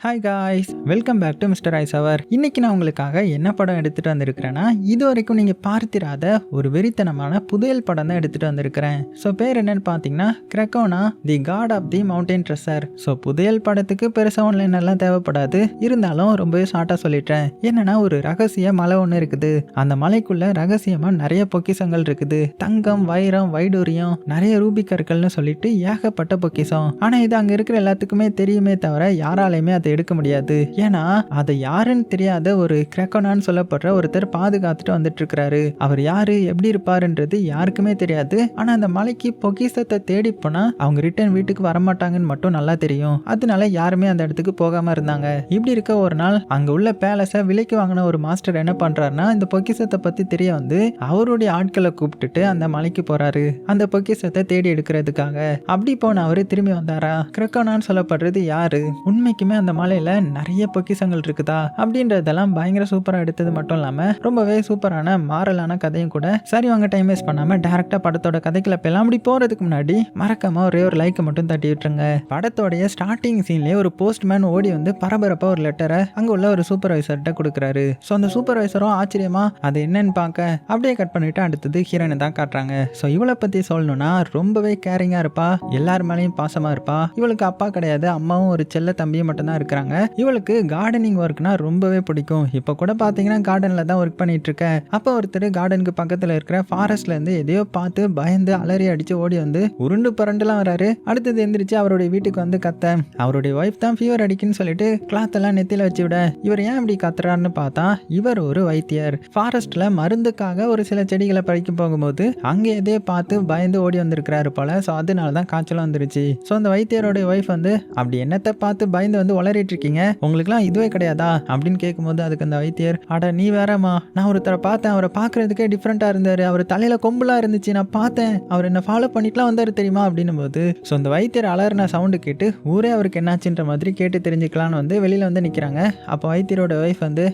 Hi guys, welcome back to mister ice hour. இன்னைக்கு நான் உங்களுக்காக என்ன படம் எடுத்துகிட்டு வந்திருக்கிறேன்னா, இது வரைக்கும் நீங்கள் பார்த்திராத ஒரு வெறித்தனமான புதையல் படம் தான் எடுத்துகிட்டு வந்திருக்கிறேன். ஸோ பேர் என்னன்னு பார்த்தீங்கன்னா, கிரெக்கோனா the god of the mountain treasure. So புதையல் படத்துக்கு பெருசாக ஒன்லைன் எல்லாம் தேவைப்படாது, இருந்தாலும் ரொம்பவே ஷார்ட்டாக சொல்லிட்டேன். என்னன்னா, ஒரு ரகசிய மலை ஒன்று இருக்குது. அந்த மலைக்குள்ள ரகசியமாக நிறைய பொக்கிஷங்கள் இருக்குது. தங்கம், வைரம், வைடூரியம், நிறைய ரூபி கற்கள்னு சொல்லிட்டு ஏகப்பட்ட பொக்கிஷம். ஆனால் இது அங்கே இருக்கிற எல்லாத்துக்குமே தெரியுமே தவிர யாராலையுமே அதை எடுக்க முடியாது. ஏன்னா அதை யாருன்னு தெரியாத ஒரு கிரெக்கோனான்னு சொல்லப்படுற ஒருத்தர் பாதுகாத்துட்டு வந்துட்டு இருக்கிறாரு. அவர் யாரு, எப்படி இருப்பாருன்றது யாருக்குமே தெரியாது. ஆனா அந்த மலைக்கு பொக்கிஷத்தை தேடி போனா அவங்க ரிட்டர்ன் வீட்டுக்கு வரமாட்டாங்கன்னு மட்டும் நல்லா தெரியும். அதனால யாருமே அந்த இடத்துக்கு போகாம இருந்தாங்க. இப்படி இருக்க ஒரு நாள் அங்க உள்ள பேலஸை விலைக்கு வாங்கின ஒரு மாஸ்டர் என்ன பண்றாருன்னா, இந்த பொக்கிஷத்தை பத்தி தெரிய வந்து அவருடைய ஆட்களை கூப்பிட்டுட்டு அந்த மலைக்கு போறாரு, அந்த பொக்கிஷத்தை தேடி எடுக்கிறதுக்காக. அப்படி போன அவரு திரும்பி வந்தாரா? கிரெக்கோனான்னு சொல்லப்படுறது யாரு? உண்மைக்குமே அந்த மலையில நிறைய பொக்கிஷங்கள் இருக்குதா அப்படின்றதெல்லாம் பயங்கர சூப்பரா எடுத்தது மட்டும் இல்லாம ரொம்பவே சூப்பரான மாரலான கதையும் கூட. சரி, வாங்க டைம் வேஸ்ட் பண்ணாம டைரக்டா படத்தோட கதைக்குள்ள போயலாம். அப்படி போறதுக்கு முன்னாடி மறக்காம ஒரே ஒரு லைக் மட்டும் தட்டி விட்டுருங்க. படத்தோடைய ஸ்டார்டிங் சீன்லயே ஒரு போஸ்ட்மேன் ஓடி வந்து பரபரப்பா ஒரு லெட்டரை அங்க உள்ள ஒரு சூப்பர்வைசர்கிட்ட கொடுக்குறாரு. ஸோ அந்த சூப்பர்வைசரும் ஆச்சரியமா அது என்னன்னு பார்க்க அப்படியே கட் பண்ணிட்டு அடுத்தது ஹீரோயினை தான் காட்டுறாங்க. ஸோ இவளை பத்தி சொல்லணும்னா ரொம்பவே கேரிங்கா இருப்பா, எல்லார் மேலேயும் பாசமா இருப்பா. இவளுக்கு அப்பா கிடையாது, அம்மாவும் ஒரு செல்ல தம்பியும் மட்டும் தான் இருக்கிறாங்க. இவளுக்கு கார்டனிங் ஒர்க்னா ரொம்பவே பிடிக்கும். இப்போ கூட பார்த்தீங்கன்னா கார்டன்ல தான் ஒர்க் பண்ணிட்டு இருக்க. அப்போ ஒருத்தர் கார்டனுக்கு பக்கத்தில் இருக்கிற ஃபாரஸ்ட்ல இருந்து எதையோ பார்த்து பயந்து அலறி அடிச்சு ஓடி வந்து உருண்டு பரண்டுலாம் வராரு. அடுத்தது எந்திரிச்சு அவருடைய வீட்டுக்கு வந்து கத்த, அவருடைய ஒய்ஃப் தான் ஃபீவர் அடிக்குன்னு சொல்லிட்டு கிளாத் எல்லாம் நெத்தியில வச்சு விட, இவர் ஏன் இப்படி கத்துறாருன்னு பார்த்தா இவர் ஒரு வைத்தியர். ஃபாரஸ்ட்ல மருந்துக்காக ஒரு சில செடிகளை பறிக்க போகும்போது அங்கே எதையோ பார்த்து பயந்து ஓடி வந்திருக்கிறாரு போல. ஸோ அதனால தான் காய்ச்சல் வந்துருச்சு. ஸோ அந்த வைத்தியரோட ஒய்ஃப் வந்து, அப்படி என்னத்தை பார்த்து பயந்து வந்து வளரிட்டு இருக்கீங்க, உங்களுக்குலாம் இதுவே கிடையாதா அப்படின்னு கேட்கும்போது அதுக்கு அந்த வைத்தியர், அட நீ வேறமா, நான் ஒருத்தரை பார்த்தேன், அவரை பார்க்கறதுக்கே டிஃப்ரெண்டா இருந்தாரு, அவர் தலையில கொம்புலாம் இருந்துச்சு, நான் பார்த்தேன், அவர் என்ன ஃபாலோ பண்ணிட்டுலாம் வந்தாரு தெரியுமா அப்படின்னும் போது, ஸோ அந்த வைத்தியர் அலறின சவுண்டு கேட்டு ஊரே அவருக்கு என்னாச்சுன்ற மாதிரி கேட்டு தெரிஞ்சுக்கலான்னு வந்து வெளியில வந்து நிற்கிறாங்க. அப்போ வைத்தியரோட ஒய்ஃப் வந்து,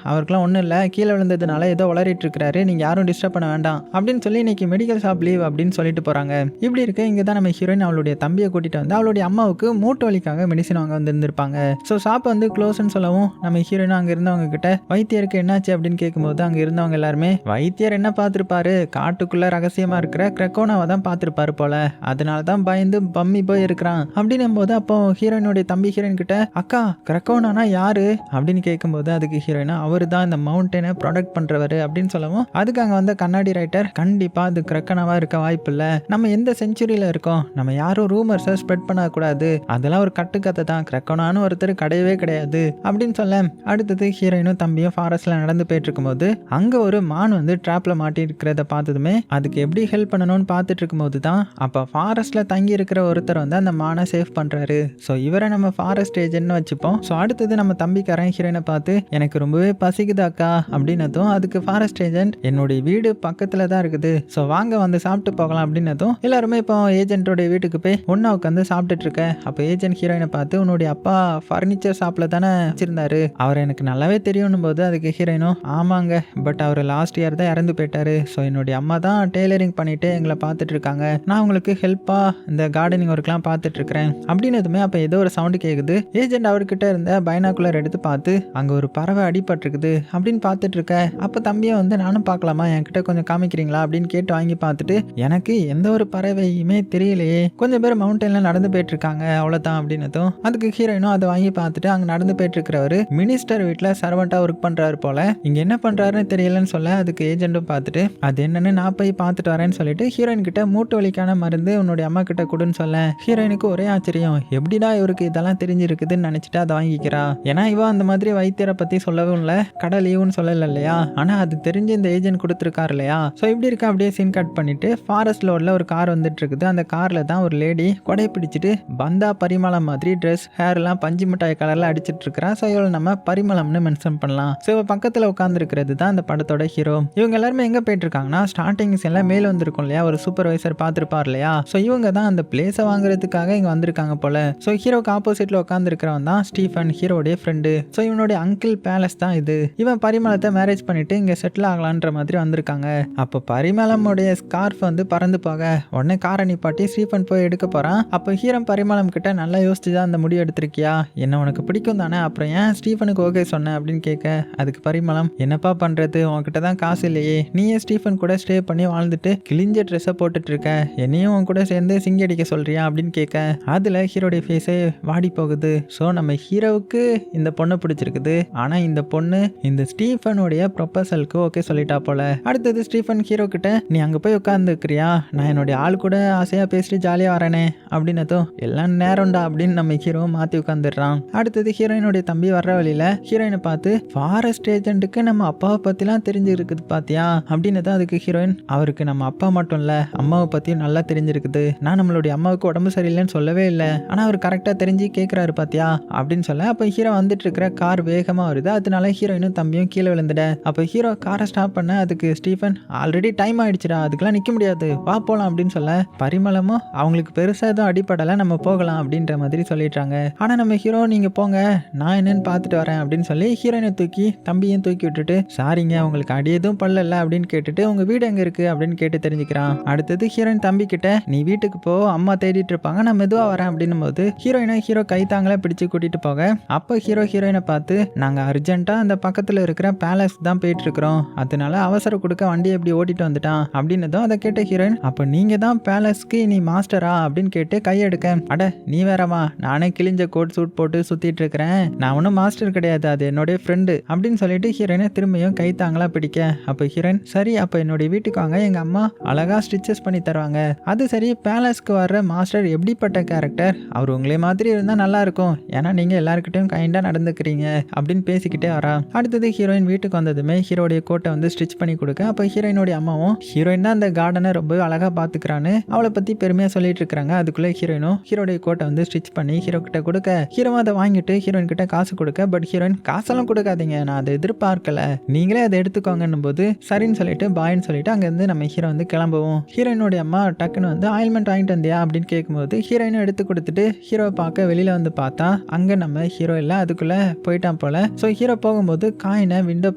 அவருக்குலாம் ஒன்றும் இல்லை, கீழே விழுந்ததுனால ஏதோ வளரிட்டு இருக்கிறாரு, நீங்க யாரும் டிஸ்டர்ப் பண்ண வேண்டாம் அப்படின்னு சொல்லி இன்னைக்கு மெடிக்கல் ஷாப் லீவ் அப்படின்னு சொல்லிட்டு போறாங்க. இப்படி இருக்க இங்கே தான் நம்ம ஹீரோயின் அவளுடைய தம்பியை கூட்டிட்டு வந்து அவளுடைய அம்மாவுக்கு மூட்டு வலிக்காக மெடிசன் வாங்க வந்து இருந்திருப்பாங்க. ஸோ ஷாப் வந்து க்ளோஸ்ன்னு சொல்லவும் நம்ம ஹீரோயின் அங்கே இருந்தவங்க கிட்ட வைத்தியருக்கு என்னாச்சு அப்படின்னு கேட்கும்போது அங்கே இருந்தவங்க எல்லாருமே, வைத்தியர் என்ன பார்த்துருப்பாரு, காட்டுக்குள்ள ரகசியமா இருக்கிற கிரெக்கோனாவை தான் பார்த்துருப்பாரு போல, அதனால தான் பயந்து பம்மி போய் இருக்கிறான் அப்படின்னும் போது அப்போ ஹீரோயினுடைய தம்பி ஹீரோயின் கிட்ட, அக்கா கிரெக்கோனானா யாரு அப்படின்னு கேட்கும்போது அதுக்கு ஹீரோயினா, அவரு தான் இந்த மவுண்டனை ப்ரொடெக்ட் பண்றவர் அப்படின்னு சொல்லவும் அதுக்கு அங்கே வந்த கண்ணாடி ரைட்டர், கண்டிப்பா அது கிரெக்கோனாவா இருக்க வாய்ப்பு இல்லை, நம்ம எந்த செஞ்சுரியில இருக்கோம், நம்ம யாரும் ரூமர்ஸை ஸ்ப்ரெட் பண்ணக்கூடாது, அதெல்லாம் ஒரு கட்டுக்கதை தான், கிரெக்கோனான்னு ஒருத்தர் கிடையவே கிடையாது அப்படின்னு சொல்ல அடுத்தது ஹீரோயினும் தம்பியும் ஃபாரஸ்ட்ல நடந்து போயிட்டு இருக்கும்போது அங்க ஒரு மான் வந்து ட்ராப்ல மாட்டி இருக்கிறத பார்த்ததுமே அதுக்கு எப்படி ஹெல்ப் பண்ணணும்னு பார்த்துட்டு இருக்கும்போது தான் அப்ப ஃபாரஸ்ட்ல தங்கி இருக்கிற ஒருத்தர் வந்து அந்த மானை சேவ் பண்றாரு. ஸோ இவரை நம்ம ஃபாரஸ்ட் ஏஜென்ட்னு வச்சுப்போம். ஸோ அடுத்தது நம்ம தம்பிக்காரன் ஹீரோயினை பார்த்து, எனக்கு ரொம்பவே பசிக்குது அக்கா அப்படின்னதும் அதுக்கு ஃபாரஸ்ட் ஏஜென்ட், என்னுடைய வீடு பக்கத்துல தான் இருக்குது, ஸோ வாங்க வந்து சாப்பிட்டு போகலாம் அப்படின்னதும் எல்லாருமே இப்போ ஏஜென்ட்டோட வீட்டுக்கு போய் ஒன்னா உட்காந்து சாப்பிட்டுட்டு இருக்க. அப்போ ஏஜென்ட் ஹீரோயினை பார்த்து, உன்னுடைய அப்பா ஃபர்னிச்சர் ஷாப்ல தானே வச்சிருந்தாரு, அவர் எனக்கு நல்லாவே தெரியும் போது அதுக்கு ஹீரோயினும், ஆமாங்க, பட் அவர் லாஸ்ட் இயர் தான் இறந்து போயிட்டாரு, ஸோ என்னுடைய அம்மா தான் டெய்லரிங் பண்ணிட்டு எங்களை பார்த்துட்டு இருக்காங்க, நான் உங்களுக்கு ஹெல்ப்பா இந்த கார்டனிங் ஒர்க்லாம் பார்த்துட்டு இருக்கிறேன் அப்படின்னதுமே அப்போ ஏதோ ஒரு சவுண்டு கேட்குது. ஏஜென்ட் அவர்கிட்ட இருந்த பைனாக்குலர் எடுத்து பார்த்து அங்கே ஒரு பறவை அடிபட்டிருக்குது அப்படின்னு பார்த்துட்டு இருக்க. அப்போ தம்பியை வந்து, நானும் பார்க்கலாமா, என்கிட்ட கொஞ்சம் காமிக்கிறீங்களா அப்படின்னு கேட்டு வாங்கி பார்த்துட்டு, எனக்கு எந்த ஒரு பறவையுமே தெரியலையே, கொஞ்சம் பேர் மவுண்டன்ல நடந்து போயிட்டு இருக்காங்க அவ்வளோதான் அப்படின்னதும் அதுக்கு ஹீரோயினும் அதை வாங்கி பார்த்துட்டு அங்கே நடந்து போயிட்டு இருக்கிறவரு மினிஸ்டர் வீட்டில் சர்வெண்டா ஒர்க் பண்றாரு போல, இங்க என்ன பண்றாருன்னு தெரியலன்னு சொல்ல அதுக்கு ஏஜென்ட்டும் பார்த்துட்டு, அது என்னன்னு நான் போய் பார்த்துட்டு வரேன்னு சொல்லிட்டு ஹீரோயின் கிட்ட மூட்டு வலிக்கான மருந்து உன்னுடைய அம்மா கிட்ட கொடுன்னு சொல்ல ஹீரோயினுக்கு ஒரே ஆச்சரியம், எப்படிடா இவருக்கு இதெல்லாம் தெரிஞ்சிருக்குதுன்னு நினைச்சிட்டு அதை வாங்கிக்கிறா. ஏன்னா இவன் அந்த மாதிரி வைத்தியரை பத்தி சொல்லவும் இல்லை, கடை லீவுன்னு சொல்லல இல்லையா, ஆனா அது தெரிஞ்சு இந்த ஏஜென்ட் கொடுத்துருக்காரு இல்லையா. ஸோ இப்படி இருக்க அப்படியே சீன் கட் பண்ணிட்டு ஃபாரஸ்ட் ரோட்ல ஒரு கார் வந்துட்டு இருக்குது. அந்த கார்ல தான் ஒரு லேடி கொடை பிடிச்சிட்டு பந்தா பரிமளம் மாதிரி ட்ரெஸ் ஹேர் எல்லாம் பஞ்சு மிட்டாய் கலர்ல அடிச்சிட்டு இருக்கிறா. ஸோ இவளை நம்ம பரிமளம்னு மென்ஷன் பண்ணலாம். ஸோ இவ பக்கத்தில் உட்காந்துருக்கிறது தான் அந்த படத்தோட ஹீரோ. இவங்க எல்லாருமே எங்க போயிட்டு இருக்காங்கன்னா, ஸ்டார்டிங் எல்லாம் மேல வந்திருக்கும் இல்லையா, ஒரு சூப்பர்வைசர் பார்த்துருப்பார் இல்லையா, ஸோ இவங்க தான் அந்த பிளேஸை வாங்குறதுக்காக இங்க வந்திருக்காங்க போல. ஸோ ஹீரோக்கு ஆப்போசிட்ல உட்காந்துருக்கிறவன் தான் ஸ்டீஃபன், ஹீரோடைய ஃப்ரெண்டு. ஸோ இவனுடைய அங்கிள் பேலஸ் தான் இது. இவன் பரிமளத்தை மேரேஜ் பண்ணிட்டு இங்க செட்டில் ஆகலான்ற மாதிரி வந்திருக்காங்க. அப்போ பரிமளமுடைய ஸ்கார்ஃப் வந்து பறந்து போக உடனே காரை நிப்பாட்டி ஸ்டீஃபன் போய் எடுக்க போறான். அப்போ ஹீரோ பரிமளம் கிட்ட, நல்லா யோசிச்சுதான் அந்த முடிவு எடுத்திருக்கியா, என்ன உனக்கு பிடிக்கும் தானே, அப்புறம் ஏன் ஸ்டீஃபனுக்கு ஓகே சொன்ன அப்படின்னு கேட்க, அதுக்கு பரிமளம், என்னப்பா பண்றது, உன்கிட்ட தான் காசு இல்லையே, நீயே ஸ்டீஃபன் கூட ஸ்டே பண்ணி வாழ்ந்துட்டு கிழிஞ்ச ட்ரெஸ்ஸை போட்டுட்டு இருக்க, என்னையும் உன் கூட சேர்ந்து சிங்கி அடிக்க சொல்றியா அப்படின்னு கேட்க, அதுல ஹீரோடைய ஃபேஸே வாடி போகுது. ஸோ நம்ம ஹீரோவுக்கு இந்த பொண்ணை பிடிச்சிருக்குது, ஆனா இந்த பொண்ணு இந்த ஸ்டீஃபனுடைய ப்ரொபோசலுக்கு ஓகே சொல்லிட்டா போல. அடுத்தது ஸ்டீஃபன் ஹீரோ கிட்ட, நீ அங்க போய் உட்காந்துக்கிறியா, நான் என்னுடைய ஆள் கூட ஆசையா பேசிட்டு ஜாலியா வரேனே அப்படின்னதும், எல்லாம் நேரம்டா அப்படின்னு நம்ம ஹீரோ மாத்தி உட்காந்துடுறான். அடுத்தது ஹீரோயினுடைய தம்பி வர்ற வழியில ஹீரோயினை பார்த்து, ஃபாரஸ்ட் ஏஜென்ட்டுக்கு நம்ம அப்பாவை பத்திலாம் தெரிஞ்சிருக்குது பாத்தியா அப்படின்னதும், அதுக்கு ஹீரோயின், அவருக்கு நம்ம அப்பா மட்டும் இல்ல அம்மாவை பத்தியும் நல்லா தெரிஞ்சிருக்குது, நான் நம்மளுடைய அம்மாவுக்கு உடம்பு சரியில்லைன்னு சொல்லவே இல்லை, ஆனா அவர் கரெக்டா தெரிஞ்சு கேட்கிறாரு பாத்தியா அப்படின்னு சொல்ல, அப்ப ஹீரோ வந்துட்டு இருக்கிற கார் வேகமா வருது, அதனால ஹீரோயினும் தம்பியும் கீழே விழுந்துட. அப்ப ஹீரோ காரை ஸ்டாப் பண்ண, அதுக்கு ஸ்டீஃபன், ஆல்ரெடி டைம் ஆயிடுச்சுடா, அதுக்கெல்லாம் நிக்க முடியாது, வா போலாம் அப்படின்னு சொல்ல, பரிமளமும் அவங்களுக்கு பெருசா எதுவும் அடிப்படலை, நம்ம போகலாம் அப்படின்ற மாதிரி சொல்லிட்டாங்க. ஆனா நம்ம ஹீரோ, நீங்க போங்க நான் என்னன்னு பார்த்துட்டு வரேன் அப்படின்னு சொல்லி ஹீரோயினை தூக்கி தம்பியும் தூக்கி விட்டுட்டு, சாரிங்க உங்களுக்கு அடி எதுவும் பல்லல அப்படின்னு கேட்டுட்டு, உங்க வீடு எங்க இருக்கு அப்படின்னு கேட்டு தெரிஞ்சுக்கிறான். அடுத்தது ஹீரோயின் தம்பி கிட்ட, நீ வீட்டுக்கு போ, அம்மா தேடிட்டு இருப்பாங்க, நான் மெதுவா வரேன் அப்படின்னும் போது ஹீரோயினை ஹீரோ கைத்தாங்களே பிடிச்சு கூட்டிட்டு போக, அப்ப ஹீரோயினை பார்த்து, நாங்க அர்ஜென்ட்டா அந்த பக்கத்துல இருக்கிற பேலஸ் தான் போயிட்டு இருக்கிறோம், அதனால அவசரம் கொடுக்க வண்டி எப்படி ஓட்டிட்டு வந்துட்டான் அப்படின்னதும், அதை கேட்ட ஹீரோயின், அப்ப நீங்க தான் பேலஸ்க்கு நீ மாஸ்டரா அப்படின்னு கேட்டு கையெடுக்க, அட நீ வேறமா, நானே கிழிஞ்ச கோட் சூட் போட்டு சுத்திட்டு இருக்கிறேன், நான் ஒன்னும் மாஸ்டர் கிடையாது, அது என்னுடைய ஃப்ரெண்டு அப்படின்னு சொல்லிட்டு ஹீரோயினை திரும்பியும் கைத்தாங்களா பிடிக்க, அப்ப ஹீரோயின், சரி அப்ப என்னுடைய வீட்டுக்கு வாங்க, எங்க அம்மா அழகா ஸ்டிச்சஸ் பண்ணி தருவாங்க. அது சரி, பேலஸ்க்கு வர்ற மாஸ்டர் எப்படிப்பட்ட கேரக்டர், அவர் உங்களே மாதிரி இருந்தா நல்லா இருக்கும், ஏன்னா நீங்க எல்லாருக்கிட்டையும் கைண்டா நடந்துக்கிறீங்க அப்படின்னு பேசிக்கிட்டே வரா. அடுத்தது ஹீரோயின் வீட்டுக்கு வந்ததுமே ஹீரோடைய கோட்டை வந்து ஸ்டிச் பண்ணி கொடுக்க, அப்ப ஹீரோயினுடைய அம்மாவும் ஹீரோயின் தான் அந்த கார்டனை ரொம்ப அழகா பாத்துக்கிறான்னு அவளை பத்தி பெருமையா சொல்லிட்டு இருக்காங்க. அதுக்குள்ள ஹீரோயினும் ஹீரோடைய கோட்டை வந்து ஸ்டிச் பண்ணி ஹீரோ கிட்ட கொடுக்க, ஹீரோ அதை வாங்கிட்டு ஹீரோயின் கிட்ட காசு கொடுக்க, பட் ஹீரோயின், காசெல்லாம் கொடுக்காதீங்க, நான் அதை எதிர்பார்க்கல, நீங்களே அதை எடுத்துக்கோங்கன்னும் போது சரின்னு சொல்லிட்டு பாயின்னு சொல்லிட்டு அங்கிருந்து நம்ம ஹீரோ வந்து கிளம்புவோம். ஹீரோயினுடைய அம்மா டக்குன்னு வந்து, ஆயில்மெண்ட் வாங்கிட்டு வந்தியா அப்படின்னு கேட்கும்போது ஹீரோயினும் எடுத்து கொடுத்துட்டு ஹீரோவை பார்க்க வெளியில வந்து பார்த்தா அங்க நம்ம ஹீரோ இல்ல, அதுக்குள்ள போயிட்டான் போல. ஸோ ஹீரோ போகும்போது காயினை விண்டோ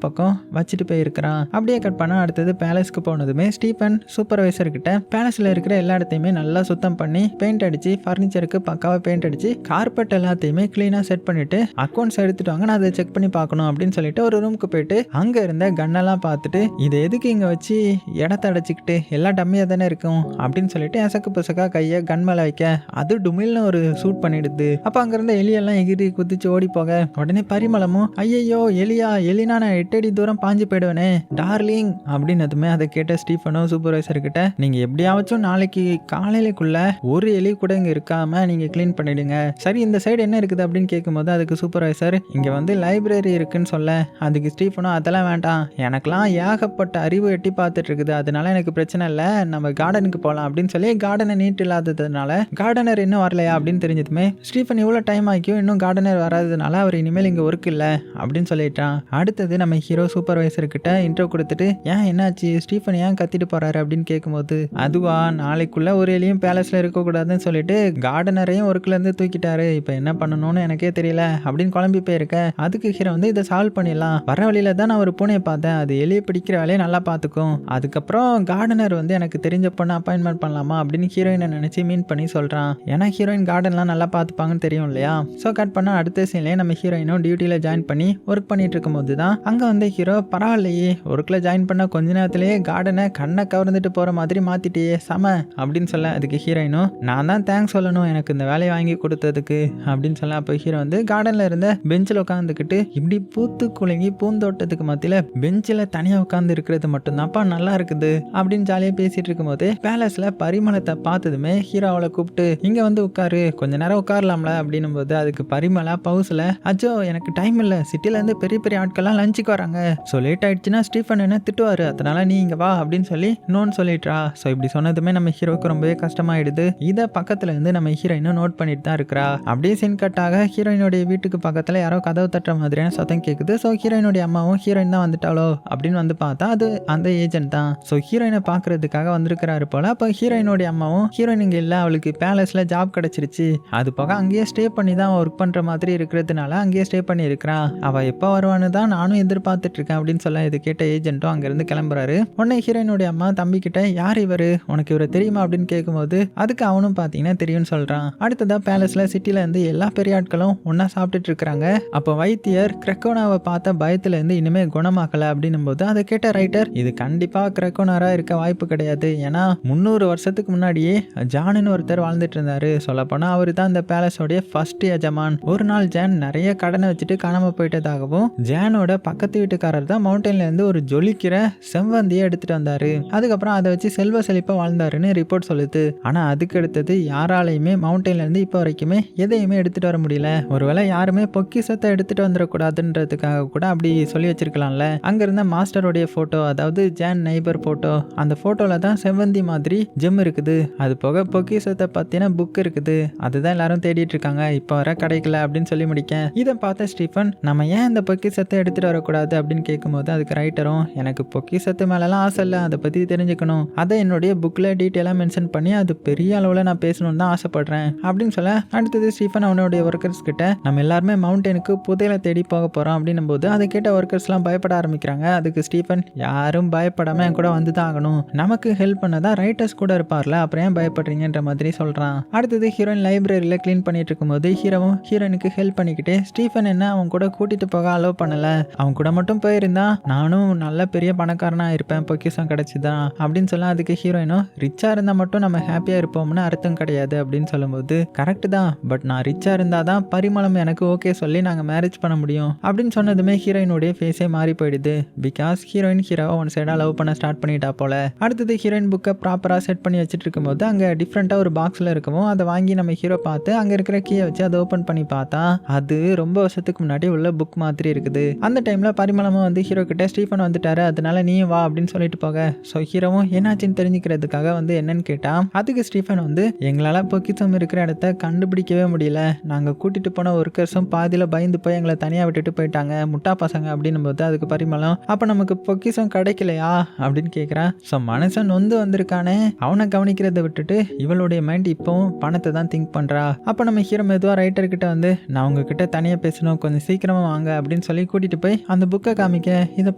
பக்கம் வச்சுட்டு போயிருக்கிறான். அப்படியே கட் பண்ணா அடுத்தது பேலஸ்க்கு போனதுமே ஸ்டீஃபன் சூப்பர்வைசர் கிட்ட பேலஸ்ல இருக்கிற எல்லா இடத்தையுமே நல்லா சுத்தம் பண்ணி பெயிண்ட் அடிச்சு, ஃபர்னிச்சருக்கு பக்காவா பெயிண்ட் அடிச்சு, கார்பெட் எல்லாத்தையுமே கிளீனா செட் பண்ணிட்டு அக்கௌண்ட்ஸ் எடுத்துட்டு வாங்க, நான் அதை செக் பண்ணி பார்க்கணும் அப்படின்னு சொல்லிட்டு ஒரு ரூமுக்கு போயிட்டு அங்க இருந்த கன்னெல்லாம் பார்த்துட்டு, இது எதுக்கு இங்க வச்சு இடத்த அடைச்சிக்கிட்டு, எல்லாம் டம்மியா தானே இருக்கும் அப்படின்னு சொல்லிட்டு எசக்கு புசக்கா கையை கன் மேல வைக்க, அது டுமில்னு ஒரு சூட் பண்ணிடுது. அப்ப அங்க இருந்த எலியெல்லாம் எகிரி குதிச்சு ஓடி போக, உடனே பரிமளமும், ஐயோ எலினா, நான் 8 அடி தூரம் பாஞ்சு போயிடுவேனே டார்லிங் அப்படின்னதுமே அதை கேட்ட ஸ்டீஃபனும் சூப்பர்வைசர் கிட்ட, நீங்க எப்படியாச்சும் நாளைக்கு காலையிலக்குள்ள ஒரு எலி கூட இங்க இருக்காம நீங்க கிளீன் பண்ணிடுங்க. சரி இந்த சைடு என்ன இருக்குது அப்படின்னு கேட்கும்போது அதுக்கு சூப்பர்வைசர், இங்க வந்து லைப்ரரி இருக்குன்னு சொல்ல, அதுக்கு ஸ்டீஃபனும், அதெல்லாம் வேண்டாம், எனக்கெல்லாம் ஏகப்பட்ட அறிவு எட்டி பார்த்துட்டு இருக்குது, அதனால எனக்கு பிரச்சனை இல்லை, நம்ம கார்டனுக்கு போகலாம் அப்படின்னு சொல்லி கார்டனை நீட் இல்லாததுனால கார்டனர் இன்னும் வரலையா அப்படின்னு தெரிஞ்சதுமே ஸ்டீஃபன் இவ்வளோ டைம் ஆகிக்கும் இன்னும் கார்டனர் வராததுனால அவர் இனிமேல் இங்கே ஒர்க் இல்லை அப்படின்னு சொல்லிட்டான். அடுத்தது நம்ம ஹீரோ சூப்பர்வைசர் கிட்ட இன்ட்ரோ கொடுத்துட்டு, ஏன் என்னாச்சு ஸ்டீஃபன் ஏன் கத்திட்டு போறாரு அப்படின்னு கேட்கும்போது, அதுவா நாளைக்குள்ள ஒரு எலியும் பேலஸ்ல இருக்கக்கூடாதுன்னு சொல்லிட்டு கார்டனரையும் ஒர்க்ல இருந்து தூக்கிட்டாரு, இப்போ என்ன பண்ணணும்னு எனக்கே தெரியல அப்படின்னு குழம்பி போயிருக்க. அதுக்கு ஹீரோ வந்து இதை சால்வ் பண்ணிடலாம், வர வழியில தான் நான் ஒரு பூனையை பார்த்தேன், அது எலியை பிடிக்கிற வேலையை நல்லா பார்த்துக்கும், அதுக்கப்புறம் கார்டனர் வந்து எனக்கு தெரிஞ்ச பொண்ணு அப்பாயின்மெண்ட் பண்ணலாமா அப்படின்னு ஹீரோயினை நினைச்சு மீன் பண்ணி சொல்றான். ஏன்னா ஹீரோயின் கார்டன்லாம் நல்லா பார்த்துப்பாங்கன்னு தெரியும் இல்லையா. ஸோ கட் பண்ண அடுத்த சீன்லேயே நம்ம ஹீரோயினும் டியூட்டியில் ஜாயின் பண்ணி ஒர்க் பண்ணிட்டு இருக்கும் போது தான் அங்கே வந்து ஹீரோ, பரவாயில்லையே ஒர்க்கில் ஜாயின் பண்ண கொஞ்ச நேரத்திலேயே கார்டனை கண்ணை கவர்ந்துட்டு போகிற மாதிரி மாற்றிட்டியே செம அப்படின்னு சொல்ல, அதுக்கு ஹீரோயினும், நான் தான் தேங்க்ஸ் சொல்லணும் எனக்கு இந்த வேலையை வாங்கி கொடுத்ததுக்கு அப்படின்னு சொல்ல. அப்போ ஹீரோ வந்து கார்டனில் இருந்த பெஞ்சில் உட்காந்துக்கிட்டு, இப்படி பூத்து குலுங்கி பூந்தோட்டத்துக்கு மத்தியில் பெஞ்சில் தனியாக உட்காந்து இருக்கிறது மட்டும்தான்ப்பா நல்லா இருக்குது அப்படின்னு ஜாலியாக பேசிட்டு இருக்கும்போது பேலஸில் பரிமளத்தை பார்த்ததுமே ஹீரோ அவளை கூப்பிட்டு, இங்கே வந்து உட்காரு, கொஞ்ச நேரம் உட்காரலாம்ல அப்படின்னும் போது அதுக்கு பரிமளா பவுஸில், அச்சோ எனக்கு டைம் இல்லை, சிட்டிலேருந்து பெரிய பெரிய ஆட்கள்லாம் லஞ்சுக்கு வராங்க, ஸோ லேட் ஆயிடுச்சுன்னா ஸ்டீஃபன் என்ன திட்டுவாரு, அதனால நீ இங்கே வா அப்படின்னு சொல்லி நோன்னு சொல்லிட்டா. ஸோ இப்படி சொன்னதுமே நம்ம ஹீரோக்கு ரொம்பவே கஷ்டமாயிடுது. இதை பக்கத்துல இருந்து நம்ம ஹீரோயினும் நோட் பண்ணிட்டு தான் இருக்கிறா. அப்படியே சீன் கட்டாக ஹீரோயினுடைய வீட்டுக்கு பக்கத்தில் யாரோ கதவு தட்டுற மாதிரியான சத்தம் கேட்குது. ஸோ ஹீரோயினுடைய அம்மாவும் ஹீரோயின் தான் வந்துட்டாலோ அப்படின்னு வந்து பார்த்தா அது அந்த ஏஜென்ட் தான். ஸோ ஹீரோயினை பார்க்கறதுக்காக வந்திருக்கிறாரு போல. அப்போ ஹீரோயினுடைய அம்மாவும், ஹீரோயின் இங்கே இல்லை, அவளுக்கு பேலஸில் ஜாப் கிடச்சிருச்சு, அது போக அங்கேயே ஸ்டே பண்ணி தான் ஒர்க் பண்ணுற மாதிரி இருக்கிறதுனால அங்கேயே ஸ்டே பண்ணி இருக்கிறான், அவள் எப்போ வருவான்னு தான் நானும் எதிர்பார்த்துட்டு இருக்கேன் அப்படின்னு சொல்ல, இது கேட்ட ஏஜென்ட்டும் அங்கேருந்து கிளம்புறாரு. உடனே ஹீரோயினுடைய அம்மா தம்பி கிட்ட, யார் இவர், உனக்கு இவரை தெரியுமா அப்படின்னு கேட்கும்போது அதுக்கு அவனும் பார்த்தீங்கன்னா தெரியும்னு சொல்கிறான். அடுத்ததாக பேலஸில் சிட்டியில் இருந்து எல்லா பெரிய மாதிரி ஆட்களும் ஒன்னா சாப்பிட்டுட்டு இருக்கிறாங்க. அப்போ வைத்தியர் கிரெக்கோனாவை பார்த்த பயத்துல இருந்து இனிமே குணமாக்கல அப்படின்னும் போது அதை கேட்ட ரைட்டர் இது கண்டிப்பா கிரெக்கோனாரா இருக்க வாய்ப்பு கிடையாது. ஏன்னா 300 வருஷத்துக்கு முன்னாடியே ஜானுன்னு ஒருத்தர் வாழ்ந்துட்டு இருந்தாரு. சொல்லப்போனா அவரு தான் இந்த பேலஸோடைய ஃபர்ஸ்ட் எஜமான். ஒரு நாள் ஜான் நிறைய கடனை வச்சுட்டு காணாம போயிட்டதாகவும் ஜானோட பக்கத்து வீட்டுக்காரர் தான் மவுண்டன்ல இருந்து ஒரு ஜொலிக்கிற செவ்வந்தியை எடுத்துட்டு வந்தாரு. அதுக்கப்புறம் அதை வச்சு செல்வ செழிப்பா வாழ்ந்தாருன்னு ரிப்போர்ட் சொல்லுது. ஆனா அதுக்கு அடுத்தது யாராலையுமே மவுண்டன்ல இருந்து இப்போ வரைக்குமே எதையுமே எடுத்துட்டு வர முடியல. ஒருவேளை யாருமே பொக்கிஷத்தை எடுத்துட்டு வந்துடக்கூடாதுன்றதுக்காக கூட அப்படி சொல்லி வச்சிருக்கலாம்ல. அங்க இருந்த மாஸ்டருடைய போட்டோ, அதாவது ஜான் நெய்பர் போட்டோ, அந்த போட்டோல தான் செவ்வந்தி மாதிரி ஜெம் இருக்குது. அது போக பொக்கிஷத்தை பத்தின புக் இருக்குது. அதுதான் எல்லாரும் தேடிட்டு இருக்காங்க. இப்போ வர கிடைக்கல அப்படின்னு சொல்லி முடிக்க இதை பார்த்த ஸ்டீஃபன் நம்ம ஏன் இந்த பொக்கிஷத்தை எடுத்துட்டு வரக்கூடாது அப்படின்னு கேட்கும்போது அதுக்கு ரைட்டரும் எனக்கு பொக்கிஷத்து மேலலாம் ஆசை இல்லை, அதை பத்தி தெரிஞ்சுக்கணும், அதை என்னுடைய புக்ல டீட்டெயிலாக மென்ஷன் பண்ணி அது பெரிய அளவில் நான் பேசணும்னு தான் ஆசைப்படுறேன் அப்படின்னு சொல்ல அடுத்தது ஸ்டீஃபன் அவனுடைய ஒர்க்கர்ஸ் கிட்ட நம்ம எல்லாருமே மவுண்டனுக்கு புதையலை தேடி போக போறோம் அப்படின்னும் போது அதை கேட்ட ஒர்க்கர்ஸ்லாம் பயப்பட ஆரம்பிக்கிறாங்க. அதுக்கு ஸ்டீஃபன் யாரும் பயப்படாம என் கூட வந்து தான் ஆகணும், நமக்கு ஹெல்ப் பண்ணதான் ரைட்டர்ஸ் கூட இருப்பார்ல, அப்புறம் ஏன் பயப்படுறீங்கன்ற மாதிரி சொல்றான். அடுத்தது ஹீரோயின் லைப்ரரியில கிளீன் பண்ணிட்டு இருக்கும்போது ஹீரோவும் ஹீரோயினுக்கு ஹெல்ப் பண்ணிக்கிட்டே ஸ்டீஃபன் என்ன அவன் கூட கூட்டிட்டு போக அலோவ் பண்ணல, அவன் கூட மட்டும் போயிருந்தா நானும் நல்ல பெரிய பணக்காரனா இருப்பேன், பொக்கிஷம் கிடைச்சுதான் அப்படின்னு சொல்ல அதுக்கு ஹீரோயினும் ரிச்சா இருந்தா மட்டும் நம்ம ஹாப்பியா இருப்போம்னு அர்த்தம் கிடையாது அப்படின்னு சொல்லும்போது கரெக்ட் தான், பட் நான் ரிச்சா இருந்தாதான் பரிமளம் எனக்கு ஓகே சொல்லி நாங்க மேரேஜ் பண்ண முடியும் அப்படின்னு சொன்னதுமே ஹீரோயினுடைய ஃபேஸே மாறி போயிடுது. பிகாஸ் ஹீரோயின் ஹீரோவை ஒன் சைடா லவ் பண்ண ஸ்டார்ட் பண்ணிட்டா போல. அடுத்தது ஹீரோயின் புக்கை ப்ராப்பரா செட் பண்ணி வச்சுட்டு இருக்கும்போது அங்க டிஃப்ரெண்டா ஒரு பாக்ஸ்ல இருக்கவும் அதை வாங்கி நம்ம ஹீரோ பார்த்து அங்க இருக்கிற கீயை வச்சு அதை ஓபன் பண்ணி பார்த்தா அது ரொம்ப வருஷத்துக்கு முன்னாடி உள்ள புக் மாதிரி இருக்குது. அந்த டைம்ல பரிமளமும் வந்து ஹீரோ கிட்ட ஸ்டீஃபன் வந்துட்டாரு, அதனால நீயும் வா அப்படின்னு சொல்லிட்டு போக ஸோ ஹீரோவும் என்னாச்சுன்னு தெரிஞ்சுக்கிறதுக்காக வந்து என்னன்னு கேட்டா அதுக்கு ஸ்டீஃபன் வந்து எங்களால பொக்கிஷம் இருக்கிற இடத்த கண்டுபிடிக்கவே முடியல, நாங்க கூட்டிட்டு போன ஒர்க்கர்ஸும் பாதியில பயந்து போய் எங்களை தனியா விட்டுட்டு போயிட்டாங்க, முட்டா பசங்க அப்படின்னும் போது அதுக்கு பரிமளம் அப்ப நமக்கு பொக்கிஷம் கிடைக்கலையா அப்படின்னு கேட்கிறான். ஸோ மனுஷன் நொந்து வந்திருக்கானே, அவனை கவனிக்கிறத விட்டுட்டு இவளுடைய மைண்ட் இப்பவும் பணத்தை தான் திங்க் பண்றா. அப்ப நம்ம ஹீரோ மெதுவா ரைட்டர் கிட்ட வந்து நான் உங்ககிட்ட தனியா பேசணும், கொஞ்சம் சீக்கிரமா வாங்க அப்படின்னு சொல்லி கூட்டிட்டு போய் அந்த புக்கை காமிக்க இதை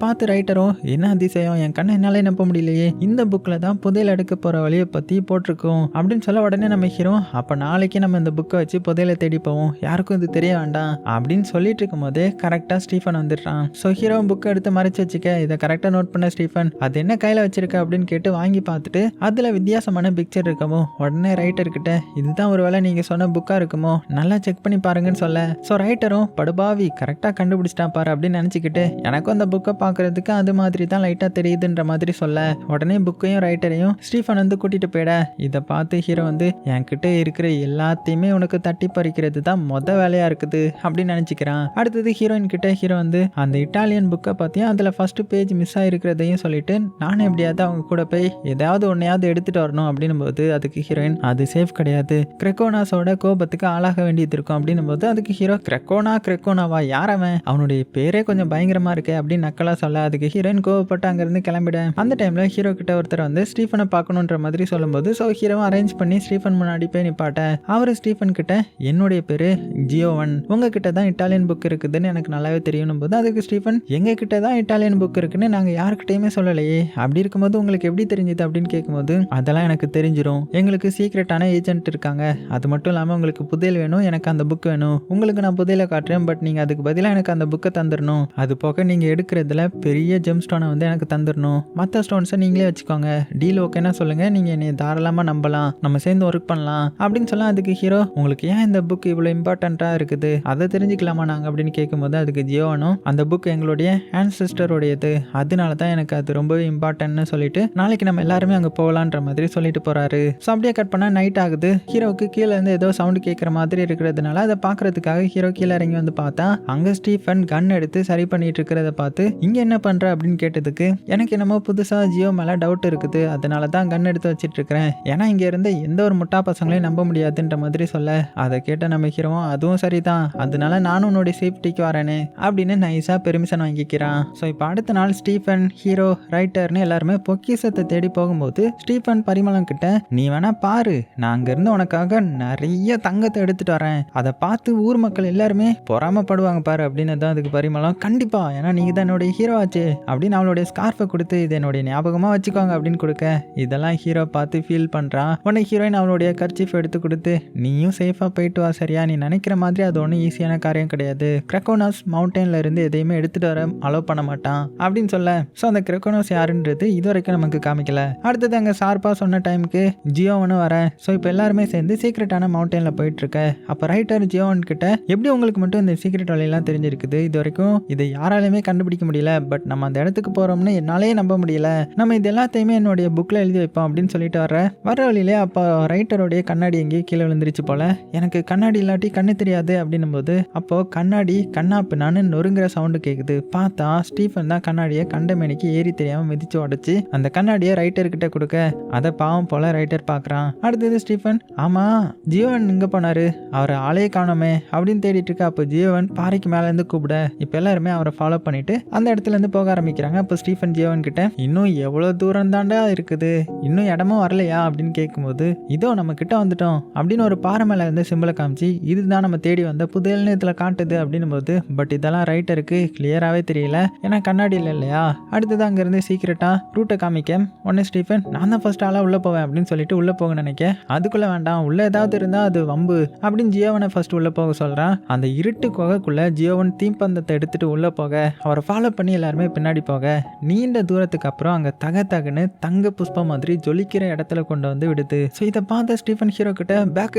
பார்த்து ரைட்டரும் என்ன அதிசயம், என் கண்ணை என்னாலே நம்ப முடியலையே, இந்த புக்ல தான் புதையல் எடுக்க போற வழியை பத்தி போட்டிருக்கோம் அப்படின்னு சொல்ல உடனே நம்ம ஹீரோ அப்ப நாளைக்கு நம்ம இந்த புக்கை வச்சு புதையலை தேடி போவோம், யாருக்கும் இது தெரிய வேண்டாம் அப்படின்னு சொல்லிட்டு இருக்கும் போதே கரெக்டா ஸ்டீஃபன் வந்துடுறான். ஸோ ஹீரோ புக்கை எடுத்து மறைச்சு வச்சுக்க, இதை கரெக்டா நோட் பண்ண ஸ்டீஃபன் அது என்ன கையில வச்சிருக்க அப்படின்னு கேட்டு வாங்கி பார்த்துட்டு அதுல வித்தியாசமான பிக்சர் இருக்கமோ உடனே ரைட்டர் கிட்ட இதுதான் ஒருவேளை நீங்க சொன்ன புக்கா இருக்குமோ நல்லா செக் பண்ணி பாருங்கன்னு சொல்ல ஸோ ரைட்டரும் படுபாவி கரெக்டா கண்டுபிடிச்சிட்டான் பாரு அப்படின்னு நினைச்சுக்கிட்டு எனக்கும் அந்த புக்கை பார்க்கறதுக்கு அது மாதிரி தான் லைட்டா தெரியுதுன்ற மாதிரி சொல்ல உடனே புக்கையும் ரைட்டரையும் ஸ்டீஃபன் வந்து கூட்டிட்டு போயிட இதை பார்த்து ஹீரோ வந்து என்கிட்ட இருக்கிற எல்லாத்தையுமே உனக்கு தட்டி பறிக்கிறது தான் வேலையா இருக்குது அப்படின்னு நினைச்சுக்கிறான். அடுத்தது ஹீரோயின் கிட்ட ஹீரோ வந்து அந்த இட்டாலியன் புக்கை பார்த்தியும் அதுல ஃபர்ஸ்ட் பேஜ் மிஸ் ஆயிருக்கிறதையும் சொல்லிட்டு நானும் எப்படியாவது அவங்க கூட போய் ஏதாவது ஒன்னையாவது எடுத்துட்டு வரணும் அப்படின்னும் போது அதுக்கு ஹீரோயின் அது சேஃப் கிடையாது, கிரெக்கோனாஸோட கோபத்துக்கு ஆளாக வேண்டியது இருக்கும் அப்படின்னும் போது அதுக்கு ஹீரோ கிரெக்கோனாவா யார் அவன், அவனுடைய பேரே கொஞ்சம் பயங்கரமா இருக்கு அப்படின்னு நக்கலா சொல்ல அதுக்கு ஹீரோயின் கோவப்பட்டு அங்கிருந்து கிளம்பிட அந்த டைம்ல ஹீரோ கிட்ட ஒருத்தர் வந்து ஸ்டீஃபனை பார்க்கணுன்ற மாதிரி சொல்லும்போது ஸோ ஹீரோவை அரேஞ்ச் பண்ணி ஸ்டீஃபன் முன்னாடி போய் நிப்பாட்ட அவரு ஸ்டீஃபன் கிட்ட என்னுடைய பேரு ஜியோவன், உங்ககிட்ட தான் இட்டாலியன் புக் இருக்குதுன்னு எனக்கு நல்லாவே தெரியணும் போது அதுக்கு ஸ்டீஃபன் எங்க கிட்ட தான் இட்டாலியன் புக் இருக்குன்னு நாங்க யாருக்கிட்டையுமே சொல்லலையே, அப்படி இருக்கும்போது உங்களுக்கு எப்படி தெரிஞ்சது அப்படின்னு கேட்கும்போது அதெல்லாம் எனக்கு தெரிஞ்சிடும், எங்களுக்கு சீக்ரெட்டான ஏஜென்ட் இருக்காங்க, அது மட்டும் இல்லாமல் உங்களுக்கு புதையல் வேணும், எனக்கு அந்த புக் வேணும், உங்களுக்கு நான் புதையலை காட்டுறேன், பட் நீங்க அதுக்கு பதிலாக எனக்கு அந்த புக்கை தந்துடணும், அது போக நீங்க எடுக்கிறதுல பெரிய ஜெம் ஸ்டோனை வந்து எனக்கு தந்துடணும், மற்ற ஸ்டோன்ஸை நீங்களே வச்சுக்கோங்க, டீல் ஓகேன்னா சொல்லுங்க, நீங்க என்னை தாராளமா நம்பலாம், நம்ம சேர்ந்து ஒர்க் பண்ணலாம் அப்படின்னு சொல்ல அதுக்கு ஹீரோ உங்களுக்கு ஏன் இந்த புக் இவ்வளவு இம்பார்ட்டண்டா இருக்குது அதை தெரிஞ்சுக்கலாமா நாங்க அப்படின்னு கேட்கும்போது அதுக்கு ஜியோவனும் அந்த புக் எங்களுடைய ஆன்செஸ்டருடையது, அதனால தான் எனக்கு அது ரொம்பவே இம்பார்ட்டன்ட்னு சொல்லிட்டு நாளைக்கு நம்ம எல்லாருமே அங்க போகலான்ற மாதிரி சொல்லிட்டு போறாரு. ஸோ அப்படியே கட் பண்ணா நைட் ஆகுது. ஹீரோவுக்கு கீழே இருந்து ஏதோ சவுண்ட் கேட்குற மாதிரி இருக்கிறதுனால அதை பாக்குறதுக்காக ஹீரோ கீழே இறங்கி வந்து பார்த்தா அங்க ஸ்டீஃபன் கன் எடுத்து சரி பண்ணிட்டு இருக்கிறத பார்த்து இங்க என்ன பண்ற அப்படின்னு கேட்டதுக்கு எனக்கு என்னமோ புதுசா ஜியோ மேல டவுட் இருக்குது, அதனால தான் கன் எடுத்து வச்சிட்டு இருக்கிறேன், ஏன்னா இங்க இருந்த எந்த ஒரு முட்டா பசங்களையும் நம்ப முடியாதுன்ற மாதிரி சொல்ல அதை கேட்ட நம்ம ஹீரோவும் அதுவும் சரிதான், அதனால நானும் உன்னுடைய சேஃப்டிக்கு வரேன்னு அப்படின்னு நைஸா பெர்மிஷன் வாங்கிக்கிறான். ஸோ இப்போ அடுத்த நாள் ஸ்டீஃபன் ஹீரோ ரைட்டர்னு எல்லாருமே பொக்கிஷத்தை தேடி போகும்போது ஸ்டீஃபன் பரிமளம் கிட்ட நீ வேணா பாரு, நான் அங்க இருந்து உனக்காக நிறைய தங்கத்தை எடுத்துட்டு வரேன், அதை பார்த்து ஊர் மக்கள் எல்லாருமே பொறாமப்படுவாங்க பாரு அப்படின்னு தான் அதுக்கு பரிமளம் கண்டிப்பா, ஏன்னா நீங்க தான் என்னுடைய ஹீரோ ஆச்சு அப்படின்னு அவளுடைய ஸ்கார்ஃபை கொடுத்து இது என்னுடைய ஞாபகமா வச்சுக்கோங்க அப்படின்னு கொடுக்க இதெல்லாம் ஹீரோ பார்த்து ஃபீல் பண்றான். உடனே ஹீரோயின் அவளுடைய கர்ச்சீஃப் எடுத்து கொடுத்து நீயும் சேஃபா போயிட்டு வா சரியா சரியா, நீ நினைக்கிற மாதிரி அது ஒன்றும் ஈஸியான காரியம் கிடையாது. கிரக்கோனாஸ் மவுண்டன்ல இருந்து எதையுமே எடுத்துட்டு வர அலோவ் பண்ண மாட்டான் அப்படின்னு சொல்ல, ஸோ அந்த கிரக்கோனாஸ் யாருன்றது இது வரைக்கும் நமக்கு காமிக்கல. அடுத்தது அங்கே ஷார்ப்பா சொன்ன டைமுக்கு ஜியோவனும் வர. ஸோ இப்போ எல்லாருமே சேர்ந்து சீக்ரெட்டான மவுண்டன்ல போயிட்டு இருக்க. அப்போ ரைட்டர் ஜியோவன் கிட்ட எப்படி உங்களுக்கு மட்டும் இந்த சீக்ரெட் வழியெல்லாம் தெரிஞ்சிருக்குது, இது வரைக்கும் இதை யாராலையுமே கண்டுபிடிக்க முடியல, பட் நம்ம அந்த இடத்துக்கு போறோம்னு என்னாலே நம்ப முடியல, நம்ம இது எல்லாத்தையுமே என்னுடைய புக்ல எழுதி வைப்போம் அப்படின்னு சொல்லிட்டு வர வழியிலே அப்போ ரைட்டருடைய கண்ணாடி எங்கேயும் கீழே விழுந்துருச்சு போல. எனக்கு கண்ணாடி இல்லாட்டி கண்ணு தெரியாது அப்படின்னும் போது அப்போ கண்ணாடி கண்ணா பின்னான்னு நொறுங்குற சவுண்டு கேட்குது. பார்த்தா ஸ்டீஃபன் தான் கண்ணாடியை கண்டமேனிக்கு ஏறி தெரியாம மிதிச்சு உடச்சு அந்த கண்ணாடியை ரைட்டர்கிட்ட கொடுக்க, அதை பாவம் போல ரைட்டர் பார்க்குறான். அடுத்தது ஸ்டீஃபன், ஆமா ஜீவன் இங்க போனாரு, அவரை ஆளையே காணோமே அப்படின்னு தேடிட்டு இருக்க. அப்போ ஜீவன் பாறைக்கு மேல இருந்து கூப்பிட இப்ப எல்லாருமே அவரை ஃபாலோ பண்ணிட்டு அந்த இடத்துல இருந்து போக ஆரம்பிக்கிறாங்க. அப்போ ஸ்டீஃபன் ஜீவன் கிட்ட, இன்னும் எவ்வளவு தூரம் தாண்டா இருக்குது, இன்னும் இடமும் வரலையா அப்படின்னு கேட்கும்போது, இதோ நம்ம கிட்ட வந்துட்டோம் அப்படின்னு ஒரு பாறை மேல இருந்து சிம்பிளை காமிச்சு, இதுதான் நம்ம தேடி வந்த புதையல்னு இதுல காட்டுது அப்படின்னும் போது, பட் இதெல்லாம் ரைட்டருக்கு கிளியராகவே தெரியல, ஏன்னா கண்ணாடி இல்லை இல்லையா. அடுத்தது அங்கேருந்து சீக்கிரட்டா ரூட்டை காமிக்க உடனே ஸ்டீஃபன், நான் தான் ஃபர்ஸ்ட் ஆளாக உள்ளே போவேன் அப்படின்னு சொல்லிட்டு உள்ளே போக நினைக்க, அதுக்குள்ளே வேண்டாம், உள்ளே ஏதாவது இருந்தால் அது வம்பு அப்படின்னு ஜியோவனை ஃபர்ஸ்ட் உள்ளே போக சொல்கிறான். அந்த இருட்டு குகைக்குள்ளே ஜியோவன் தீப்பந்தத்தை எடுத்துட்டு உள்ளே போக அவரை ஃபாலோ பண்ணி எல்லாருமே பின்னாடி போக, நீண்ட தூரத்துக்கு அப்புறம் அங்கே தகன்னு தங்க புஷ்பம் மாதிரி ஜொலிக்கிற இடத்துல கொண்டு வந்து விடுது. ஸோ இதை பார்த்த ஸ்டீஃபன் ஹீரோ கிட்ட,